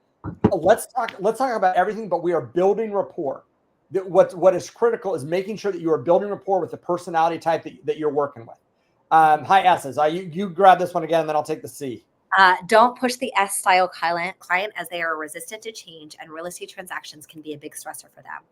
let's talk about everything, but we are building rapport. What is critical is making sure that you are building rapport with the personality type that you're working with. Hi, S's. You grab this one again, and then I'll take the C. Don't push the S style client as they are resistant to change, and real estate transactions can be a big stressor for them.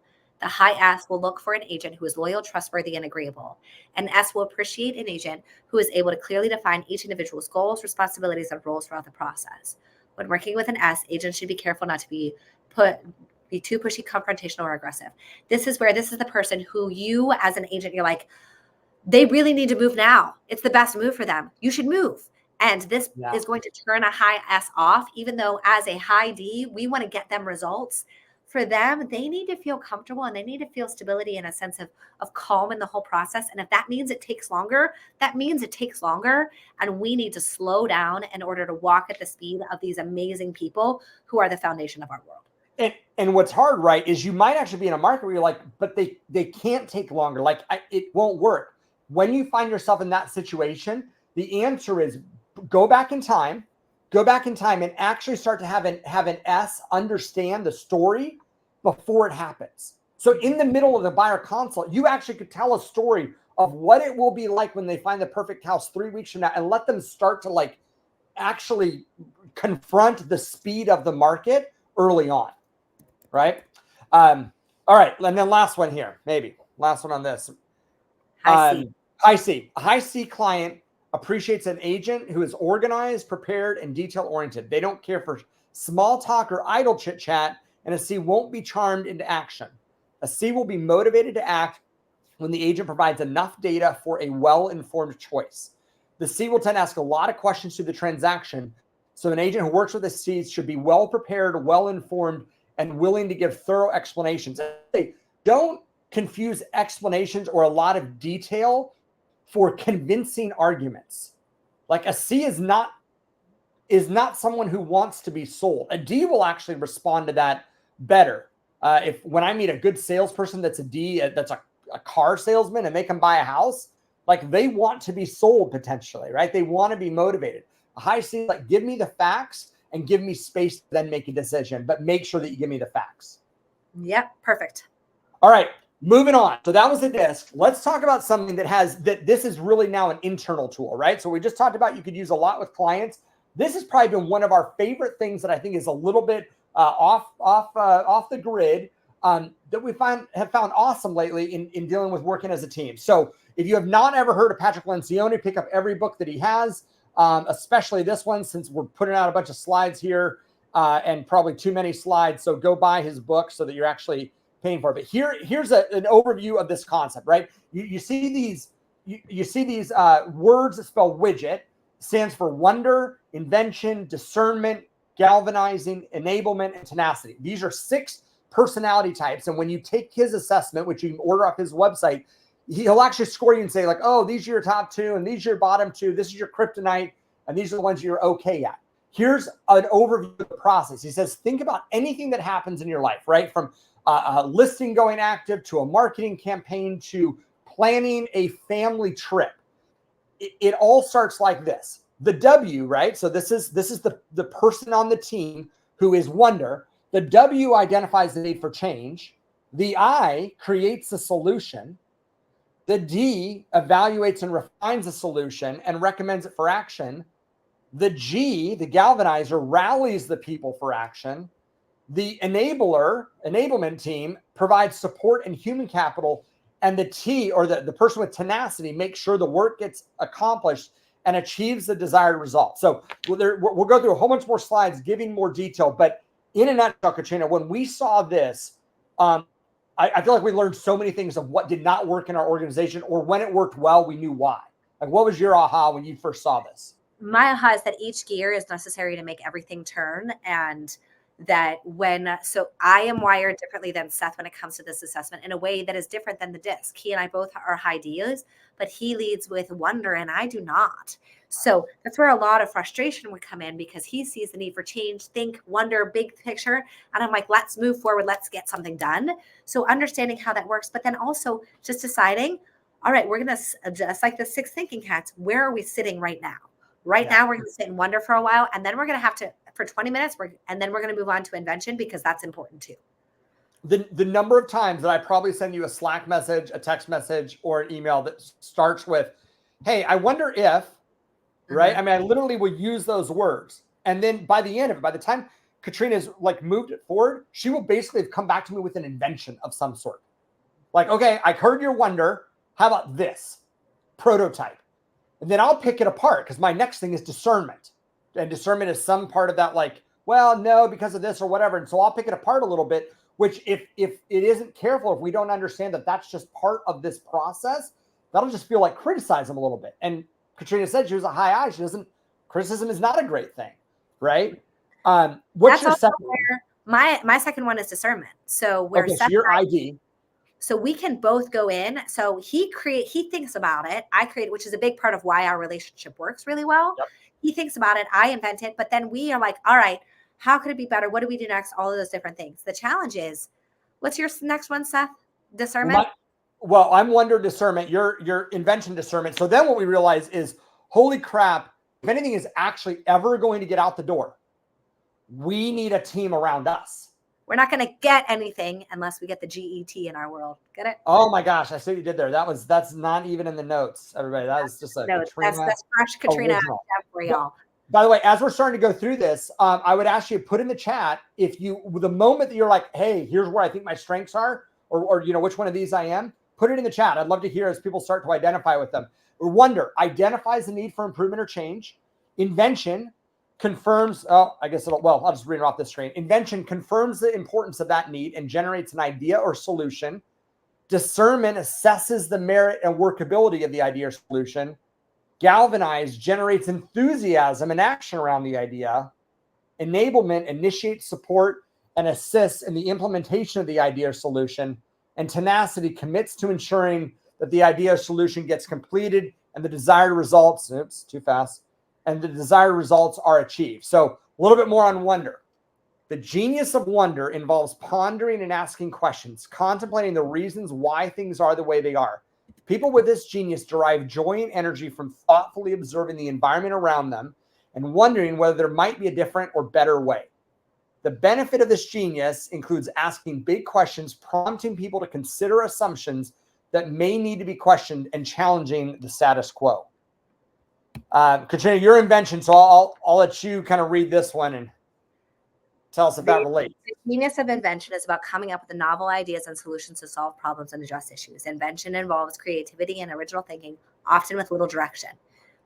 The high S will look for an agent who is loyal, trustworthy, and agreeable. An S will appreciate an agent who is able to clearly define each individual's goals, responsibilities, and roles throughout the process. When working with an S, agents should be careful not to be too pushy, confrontational, or aggressive. This is the person who you, as an agent, you're like, they really need to move now. It's the best move for them. You should move. And this is going to turn a high S off, even though as a high D, we want to get them results. For them, they need to feel comfortable and they need to feel stability and a sense of calm in the whole process. And if that means it takes longer, that means it takes longer. And we need to slow down in order to walk at the speed of these amazing people who are the foundation of our world. And what's hard, right, is you might actually be in a market where you're like, but they can't take longer. Like it won't work. When you find yourself in that situation, the answer is go back in time and actually start to have an S understand the story before it happens. So in the middle of the buyer consult, you actually could tell a story of what it will be like when they find the perfect house 3 weeks from now, and let them start to like actually confront the speed of the market early on. Right. All right. And then last one here, maybe last one on this. High C. A high C client appreciates an agent who is organized, prepared, and detail-oriented. They don't care for small talk or idle chit-chat, and a C won't be charmed into action. A C will be motivated to act when the agent provides enough data for a well-informed choice. The C will tend to ask a lot of questions through the transaction, so an agent who works with a C should be well-prepared, well-informed, and willing to give thorough explanations. Don't confuse explanations or a lot of detail for convincing arguments. Like a C is not someone who wants to be sold. A D will actually respond to that better. When I meet a good salesperson that's a D, that's a car salesman, and they can buy a house, like they want to be sold potentially, right? They want to be motivated. A high C is like, give me the facts and give me space to then make a decision, but make sure that you give me the facts. Yep, perfect. All right, moving on. So that was the disc. Let's talk about something this is really now an internal tool, right? So we just talked about you could use a lot with clients. This has probably been one of our favorite things that I think is a little bit off the grid that we have found awesome lately in dealing with working as a team. So if you have not ever heard of Patrick Lencioni, pick up every book that he has. Especially this one, since we're putting out a bunch of slides here and probably too many slides. So go buy his book so that you're actually paying for it. But here's an overview of this concept, right? You see these words that spell widget, stands for wonder, invention, discernment, galvanizing, enablement, and tenacity. These are 6 personality types. And when you take his assessment, which you can order off his website, he'll actually score you and say like, oh, these are your top 2 and these are your bottom 2. This is your kryptonite. And these are the ones you're okay at. Here's an overview of the process. He says, think about anything that happens in your life, right? From a listing going active to a marketing campaign to planning a family trip. It all starts like this. The W, right? So this is the person on the team who is wonder. The W identifies the need for change. The I creates a solution. The D evaluates and refines a solution and recommends it for action. The G, the galvanizer, rallies the people for action. The enablement team provides support and human capital. And the T, or the person with tenacity, makes sure the work gets accomplished and achieves the desired result. So we'll go through a whole bunch more slides giving more detail. But in a nutshell, Katrina, when we saw this, I feel like we learned so many things of what did not work in our organization, or when it worked well, we knew why. Like, what was your aha when you first saw this? My aha is that each gear is necessary to make everything turn. And that so I am wired differently than Seth when it comes to this assessment in a way that is different than the disc. He and I both are high D's, but he leads with wonder and I do not. So that's where a lot of frustration would come in, because he sees the need for change, think, wonder, big picture. And I'm like, let's move forward. Let's get something done. So understanding how that works, but then also just deciding, all right, we're going to adjust like the 6 thinking hats. Where are we sitting right now? Right now, we're going to sit in wonder for a while, and then we're going to have to for 20 minutes, and then we're going to move on to invention because that's important too. The number of times that I probably send you a Slack message, a text message, or an email that starts with, hey, I wonder if, right? I mean, I literally will use those words. And then by the end of it, by the time Katrina's like moved it forward, she will basically have come back to me with an invention of some sort. Like, okay, I heard your wonder. How about this prototype? And then I'll pick it apart because my next thing is discernment. And discernment is some part of that, like, well, no, because of this or whatever. And so I'll pick it apart a little bit, which if it isn't careful, if we don't understand that that's just part of this process, that'll just feel like criticism a little bit. And Katrina said she was a high I. She doesn't, criticism is not a great thing, right? What's your second one? My second one is discernment. So where okay, Seth so your ID. So we can both go in. So he thinks about it. I create, which is a big part of why our relationship works really well. Yep. He thinks about it. I invent it. But then we are like, all right, how could it be better? What do we do next? All of those different things. The challenge is, what's your next one, Seth? Discernment? Well, I'm wonder discernment. Your invention discernment. So then what we realize is, holy crap, if anything is actually ever going to get out the door, we need a team around us. We're not going to get anything unless we get the GET in our world. Get it? Oh my gosh, I see what you did there. That's not even in the notes, everybody. That is just a Katrina. That's fresh Katrina for y'all. By the way, as we're starting to go through this, I would ask you to put in the chat if the moment that you're like, hey, here's where I think my strengths are, or which one of these I am. Put it in the chat. I'd love to hear as people start to identify with them. Wonder identifies the need for improvement or change. Invention confirms, I'll just read it off the screen. Invention confirms the importance of that need and generates an idea or solution. Discernment assesses the merit and workability of the idea or solution. Galvanize generates enthusiasm and action around the idea. Enablement initiates support and assists in the implementation of the idea or solution. And tenacity commits to ensuring that the idea or solution gets completed and the desired results, and the desired results are achieved. So a little bit more on wonder. The genius of wonder involves pondering and asking questions, contemplating the reasons why things are the way they are. People with this genius derive joy and energy from thoughtfully observing the environment around them and wondering whether there might be a different or better way. The benefit of this genius includes asking big questions, prompting people to consider assumptions that may need to be questioned and challenging the status quo. Katrina, your invention, so I'll let you kind of read this one and tell us if that relates. The genius of invention is about coming up with the novel ideas and solutions to solve problems and address issues. Invention involves creativity and original thinking, often with little direction.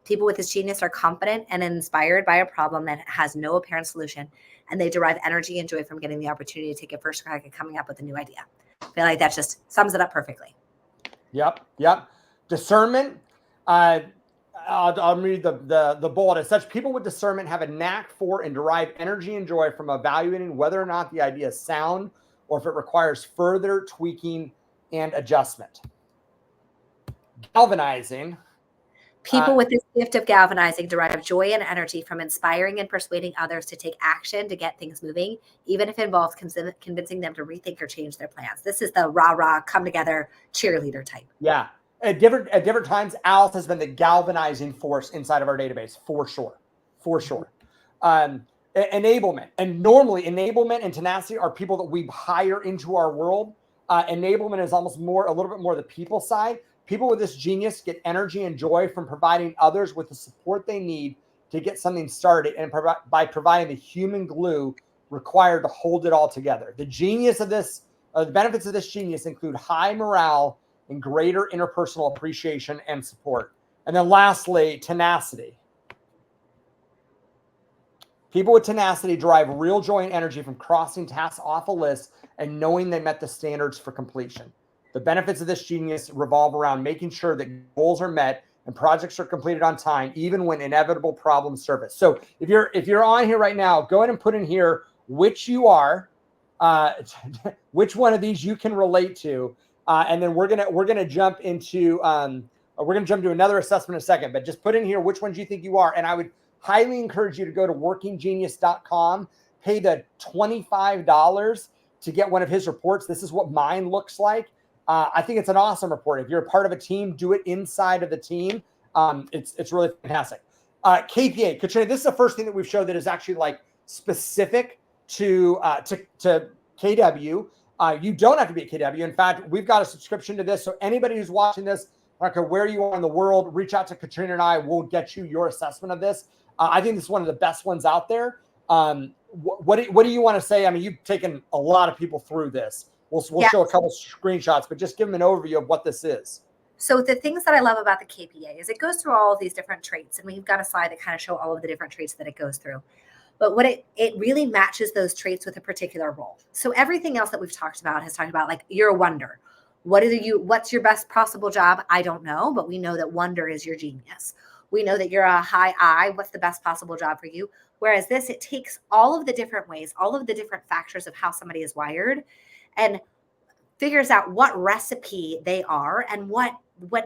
People with this genius are confident and inspired by a problem that has no apparent solution, and they derive energy and joy from getting the opportunity to take a first crack at coming up with a new idea. I feel like that just sums it up perfectly. Yep. Discernment. I'll read the bullet. As such, people with discernment have a knack for and derive energy and joy from evaluating whether or not the idea is sound or if it requires further tweaking and adjustment. Galvanizing. People with this gift of galvanizing derive joy and energy from inspiring and persuading others to take action to get things moving, even if it involves convincing them to rethink or change their plans. This is the rah-rah, come together cheerleader type. Yeah. At different times, Alice has been the galvanizing force inside of our database, for sure. Enablement. And normally, enablement and tenacity are people that we hire into our world. Enablement is almost a little bit more the people side. People with this genius get energy and joy from providing others with the support they need to get something started and by providing the human glue required to hold it all together. The genius of this, the benefits of this genius include high morale and greater interpersonal appreciation and support. And then lastly, tenacity. People with tenacity derive real joy and energy from crossing tasks off a list and knowing they met the standards for completion. The benefits of this genius revolve around making sure that goals are met and projects are completed on time, even when inevitable problems surface. So if you're on here right now, go ahead and put in here which you are, which one of these you can relate to, and then we're gonna jump into another assessment in a second. But just put in here which ones you think you are, and I would highly encourage you to go to workinggenius.com, pay the $25 to get one of his reports. This is what mine looks like. I think it's an awesome report. If you're a part of a team, do it inside of the team. It's really fantastic. KPA, Katrina, this is the first thing that we've showed that is actually like specific to KW. You don't have to be at KW. In fact, we've got a subscription to this. So anybody who's watching this, I don't care where you are in the world, reach out to Katrina and I. We'll get you your assessment of this. I think this is one of the best ones out there. What do you want to say? I mean, you've taken a lot of people through this. We'll show a couple screenshots, but just give them an overview of what this is. So the things that I love about the KPA is it goes through all of these different traits, and we've got a slide that kind of show all of the different traits that it goes through. But what it really matches those traits with a particular role. So everything else that we've talked about has talked about, like, you're a wonder. What's your best possible job? I don't know, but we know that wonder is your genius. We know that you're a high I. What's the best possible job for you? Whereas this, it takes all of the different ways, all of the different factors of how somebody is wired, and figures out what recipe they are and what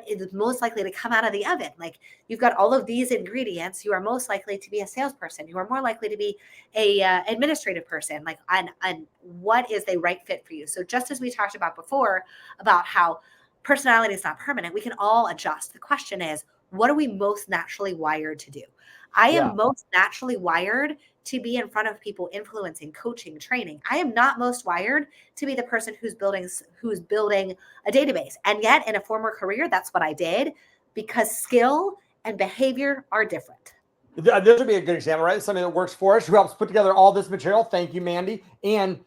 is most likely to come out of the oven. Like, you've got all of these ingredients. You are most likely to be a salesperson. You are more likely to be a administrative person. Like, and what is the right fit for you? So just as we talked about before about how personality is not permanent, we can all adjust. The question is, what are we most naturally wired to do? I am most naturally wired to be in front of people, influencing, coaching, training. I am not most wired to be the person who's building a database. And yet in a former career, that's what I did, because skill and behavior are different. This would be a good example, right? Somebody that works for us, who helps put together all this material. Thank you, Mandy. And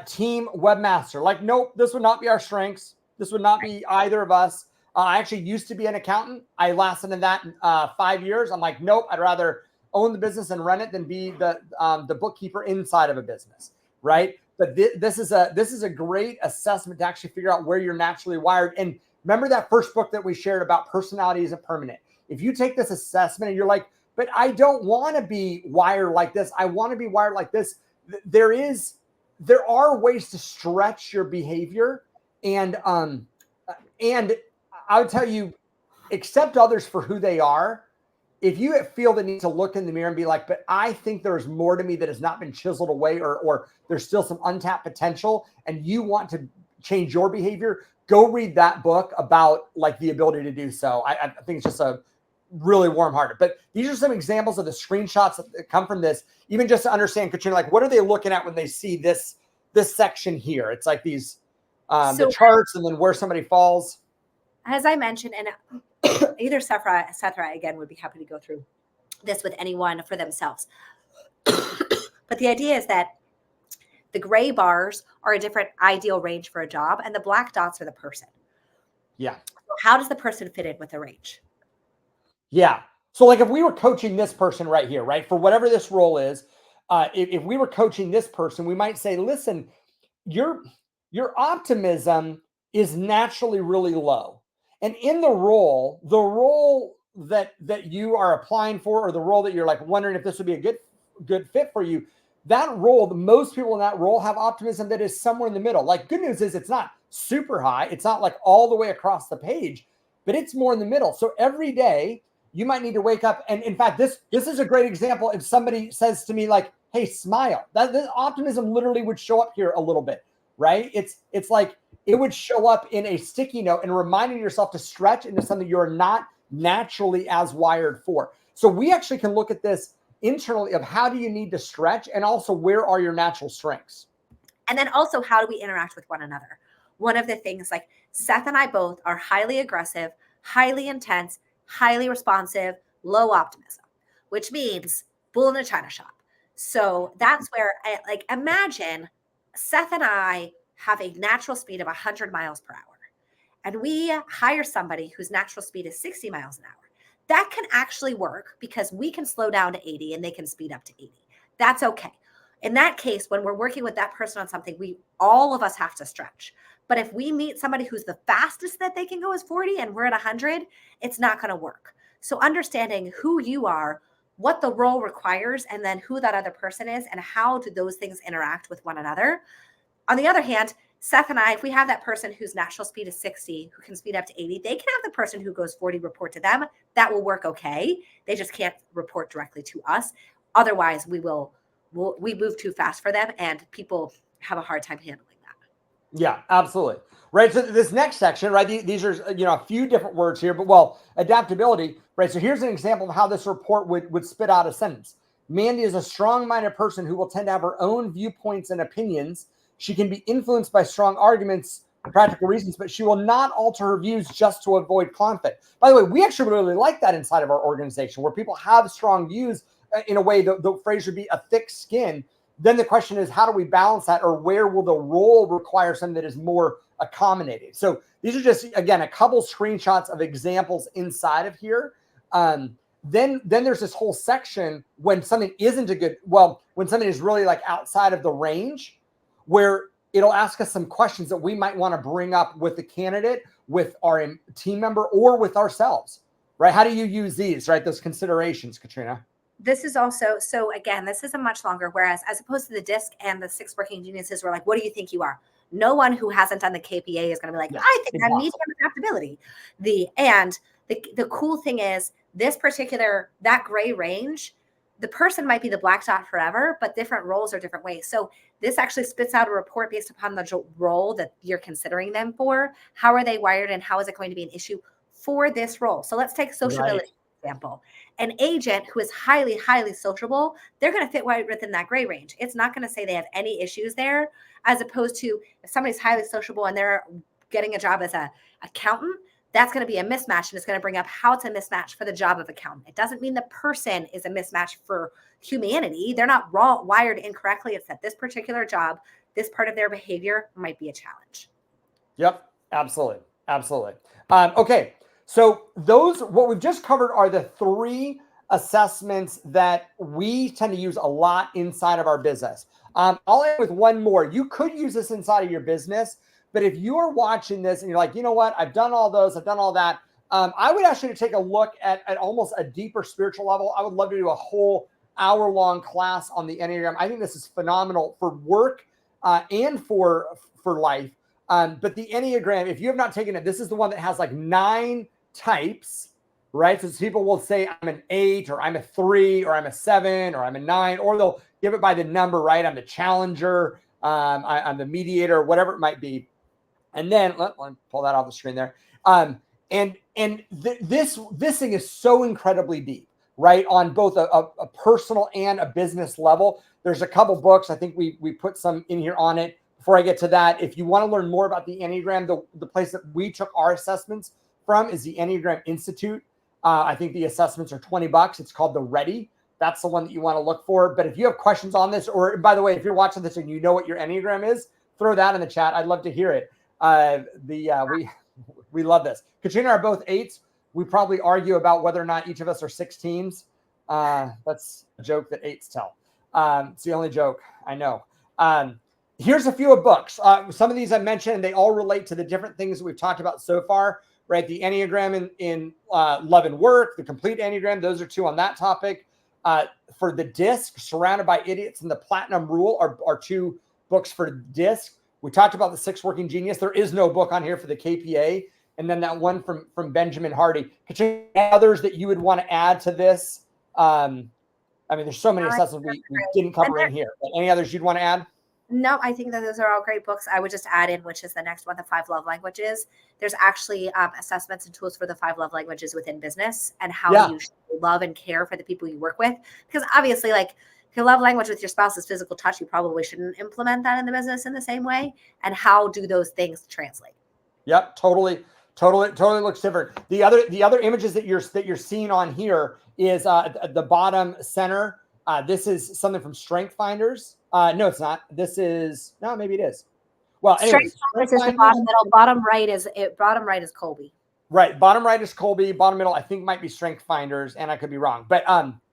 team webmaster. Like, nope, this would not be our strengths. This would not be either of us. I actually used to be an accountant. I lasted in that 5 years. I'm like, nope, I'd rather own the business and run it than be the bookkeeper inside of a business, right? But this is a great assessment to actually figure out where you're naturally wired. And remember that first book that we shared about personality isn't permanent. If you take this assessment and you're like, but I don't want to be wired like this, I want to be wired like this, there are ways to stretch your behavior. And I would tell you, accept others for who they are. If you feel the need to look in the mirror and be like, but I think there's more to me that has not been chiseled away, or there's still some untapped potential, and you want to change your behavior, go read that book about, like, the ability to do so. I think it's just a really warm-hearted. But these are some examples of the screenshots that come from this, even just to understand, Katrina, like, what are they looking at when they see this section here? It's like these the charts, and then where somebody falls. As I mentioned, and either Seth or I, again, would be happy to go through this with anyone for themselves. But the idea is that the gray bars are a different ideal range for a job, and the black dots are the person. Yeah. So how does the person fit in with the range? Yeah. So, like, if we were coaching this person right here, right, for whatever this role is, if we were coaching this person, we might say, listen, your optimism is naturally really low. And in the role that you are applying for, or the role that you're, like, wondering if this would be a good fit for you, that role, the most people in that role have optimism that is somewhere in the middle. Like, good news is it's not super high. It's not like all the way across the page, but it's more in the middle. So every day you might need to wake up. And in fact, this is a great example. If somebody says to me, like, hey, smile, that this optimism literally would show up here a little bit, right? It's like, it would show up in a sticky note and reminding yourself to stretch into something you're not naturally as wired for. So we actually can look at this internally of how do you need to stretch, and also where are your natural strengths. And then also, how do we interact with one another? One of the things, like, Seth and I both are highly aggressive, highly intense, highly responsive, low optimism, which means bull in a china shop. So that's where, imagine Seth and I have a natural speed of 100 miles per hour, and we hire somebody whose natural speed is 60 miles an hour. That can actually work, because we can slow down to 80 and they can speed up to 80. That's okay. In that case, when we're working with that person on something, all of us have to stretch. But if we meet somebody who's the fastest that they can go is 40 and we're at 100, it's not going to work. So understanding who you are, what the role requires, and then who that other person is, and how do those things interact with one another. On the other hand, Seth and I, if we have that person whose natural speed is 60, who can speed up to 80, they can have the person who goes 40 report to them. That will work okay. They just can't report directly to us. Otherwise, we move too fast for them, and people have a hard time handling that. Yeah, absolutely. Right. So this next section, right, these are, a few different words here, but, well, adaptability, right? So here's an example of how this report would spit out a sentence. Mandy is a strong-minded person who will tend to have her own viewpoints and opinions. She can be influenced by strong arguments for practical reasons, but she will not alter her views just to avoid conflict. By the way, we actually really like that inside of our organization, where people have strong views. In a way, the phrase would be a thick skin. Then the question is, how do we balance that, or where will the role require something that is more accommodating? So these are just, again, a couple screenshots of examples inside of here. Then there's this whole section when something isn't when something is really like outside of the range, where it'll ask us some questions that we might want to bring up with the candidate, with our team member, or with ourselves, right? How do you use these, right? Those considerations, Katrina? This is also, so again, this is a much longer, whereas as opposed to the DISC and the 6 working geniuses, we're like, what do you think you are? No one who hasn't done the KPA is going to be like, I think I'm medium adaptability. The cool thing is this particular, that gray range, the person might be the black dot forever, but different roles are different ways. So this actually spits out a report based upon the role that you're considering them for. How are they wired and how is it going to be an issue for this role? So let's take sociability. Right. Example, an agent who is highly, highly sociable, they're going to fit right within that gray range. It's not going to say they have any issues there, as opposed to if somebody's highly sociable and they're getting a job as an accountant, that's going to be a mismatch, and it's going to bring up how it's a mismatch for the job of accountant. It doesn't mean the person is a mismatch for humanity. They're not wired incorrectly. It's that this particular job, this part of their behavior might be a challenge. Yep, absolutely. Absolutely. Okay. So what we've just covered are the 3 assessments that we tend to use a lot inside of our business. I'll end with one more. You could use this inside of your business, but if you're watching this and you're like, you know what, I've done all those, I've done all that, I would actually take a look at almost a deeper spiritual level. I would love to do a whole hour-long class on the Enneagram. I think this is phenomenal for work and for life. But the Enneagram, if you have not taken it, this is the one that has like 9 types, right? So people will say I'm an 8 or I'm a 3 or I'm a 7 or I'm a 9, or they'll give it by the number, right? I'm the challenger, I'm the mediator, whatever it might be. And then let me pull that off the screen there. This thing is so incredibly deep, right? On both a personal and a business level. There's a couple books. I think we put some in here on it. Before I get to that, if you want to learn more about the Enneagram, the place that we took our assessments from is the Enneagram Institute. I think the assessments are $20. It's called The Ready. That's the one that you want to look for. But if you have questions on this, or by the way, if you're watching this and you know what your Enneagram is, throw that in the chat. I'd love to hear it. We love this. Katrina are both 8s. We probably argue about whether or not each of us are 16s. That's a joke that 8s tell. It's the only joke I know. Here's a few of books. Some of these I mentioned, they all relate to the different things that we've talked about so far, right? The Enneagram in Love and Work, the Complete Enneagram, those are 2 on that topic. For the DISC, Surrounded by Idiots and the Platinum Rule are 2 books for DISC. We talked about the 6 Working Genius. There is no book on here for the KPA. And then that one from Benjamin Hardy. Katrina, others that you would want to add to this? I mean, there's so many assessments we didn't cover in here. But any others you'd want to add? No, I think that those are all great books. I would just add in, which is the next one, the 5 love languages. There's actually assessments and tools for the 5 love languages within business and how you should love and care for the people you work with. Because obviously, like, if your love language with your spouse is physical touch, you probably shouldn't implement that in the business in the same way. And how do those things translate? Yep, totally looks different. The other images that you're seeing on here is at the bottom center. This is something from Strength Finders. No, it's not. Maybe it is. Well, anyways, Strength Finders is the bottom middle. Bottom right is Colby. Right. Bottom right is Colby. Bottom middle, I think, might be Strength Finders, and I could be wrong. But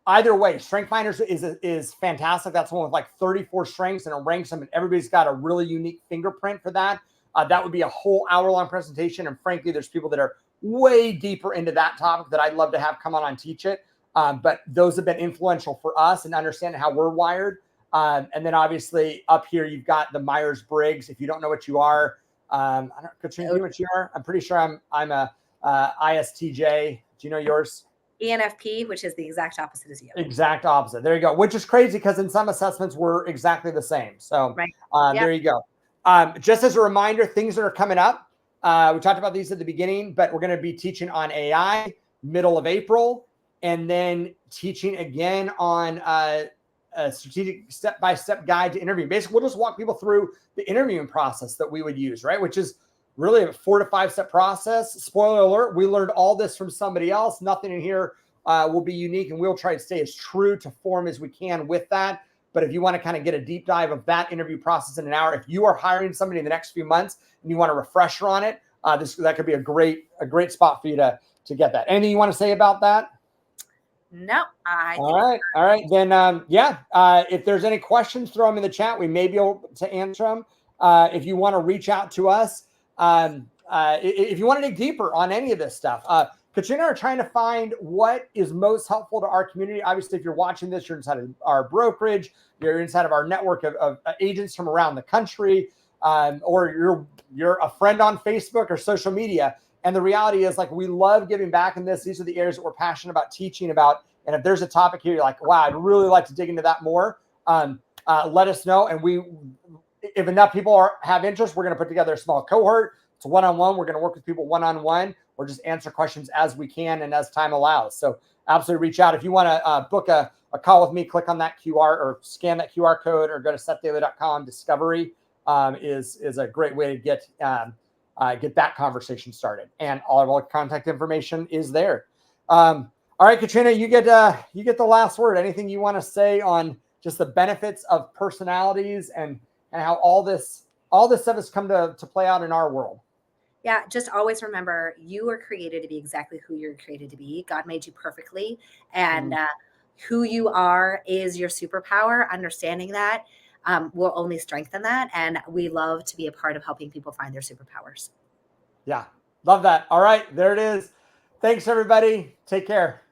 either way, Strength Finders is fantastic. That's one with like 34 strengths, and it ranks them, and everybody's got a really unique fingerprint for that. That would be a whole hour-long presentation. And frankly, there's people that are way deeper into that topic that I'd love to have come on and teach it. But those have been influential for us and understanding how we're wired. And then obviously up here, you've got the Myers-Briggs. If you don't know what you are, Katrina, do you know what you are? I'm pretty sure I'm a ISTJ. Do you know yours? ENFP, which is the exact opposite as you. Exact opposite. There you go. Which is crazy because in some assessments we're exactly the same. So There you go. Just as a reminder, things that are coming up. We talked about these at the beginning, but we're going to be teaching on AI middle of April. and then teaching again on a strategic step-by-step guide to interview. Basically, we'll just walk people through the interviewing process that we would use, right? Which is really a 4 to 5 step process. Spoiler alert, we learned all this from somebody else. Nothing in here will be unique, and we'll try to stay as true to form as we can with that. But if you want to kind of get a deep dive of that interview process in an hour, if you are hiring somebody in the next few months and you want a refresher on it, that could be a great spot for you to get that. Anything you want to say about that? No, All right. Then, if there's any questions, throw them in the chat. We may be able to answer them. If you want to reach out to us, if you want to dig deeper on any of this stuff, Katrina are trying to find what is most helpful to our community. Obviously, if you're watching this, you're inside of our brokerage, you're inside of our network of agents from around the country, or you're a friend on Facebook or social media. And the reality is, like, we love giving back in this. These are the areas that we're passionate about teaching about. And if there's a topic here, you're like, wow, I'd really like to dig into that more, let us know. And if enough people have interest, we're going to put together a small cohort. It's one-on-one. We're going to work with people one-on-one, or just answer questions as we can and as time allows. So absolutely reach out. If you want to book a call with me, click on that QR or scan that QR code, or go to SethDaily.com. Discovery is a great way to get that conversation started. And all of our contact information is there. All right, Katrina, you get the last word. Anything you want to say on just the benefits of personalities and how all this stuff has come to play out in our world? Yeah, just always remember, you were created to be exactly who you're created to be. God made you perfectly, and who you are is your superpower. Understanding that will only strengthen that, and we love to be a part of helping people find their superpowers. Yeah, love that. All right, there it is. Thanks, everybody. Take care.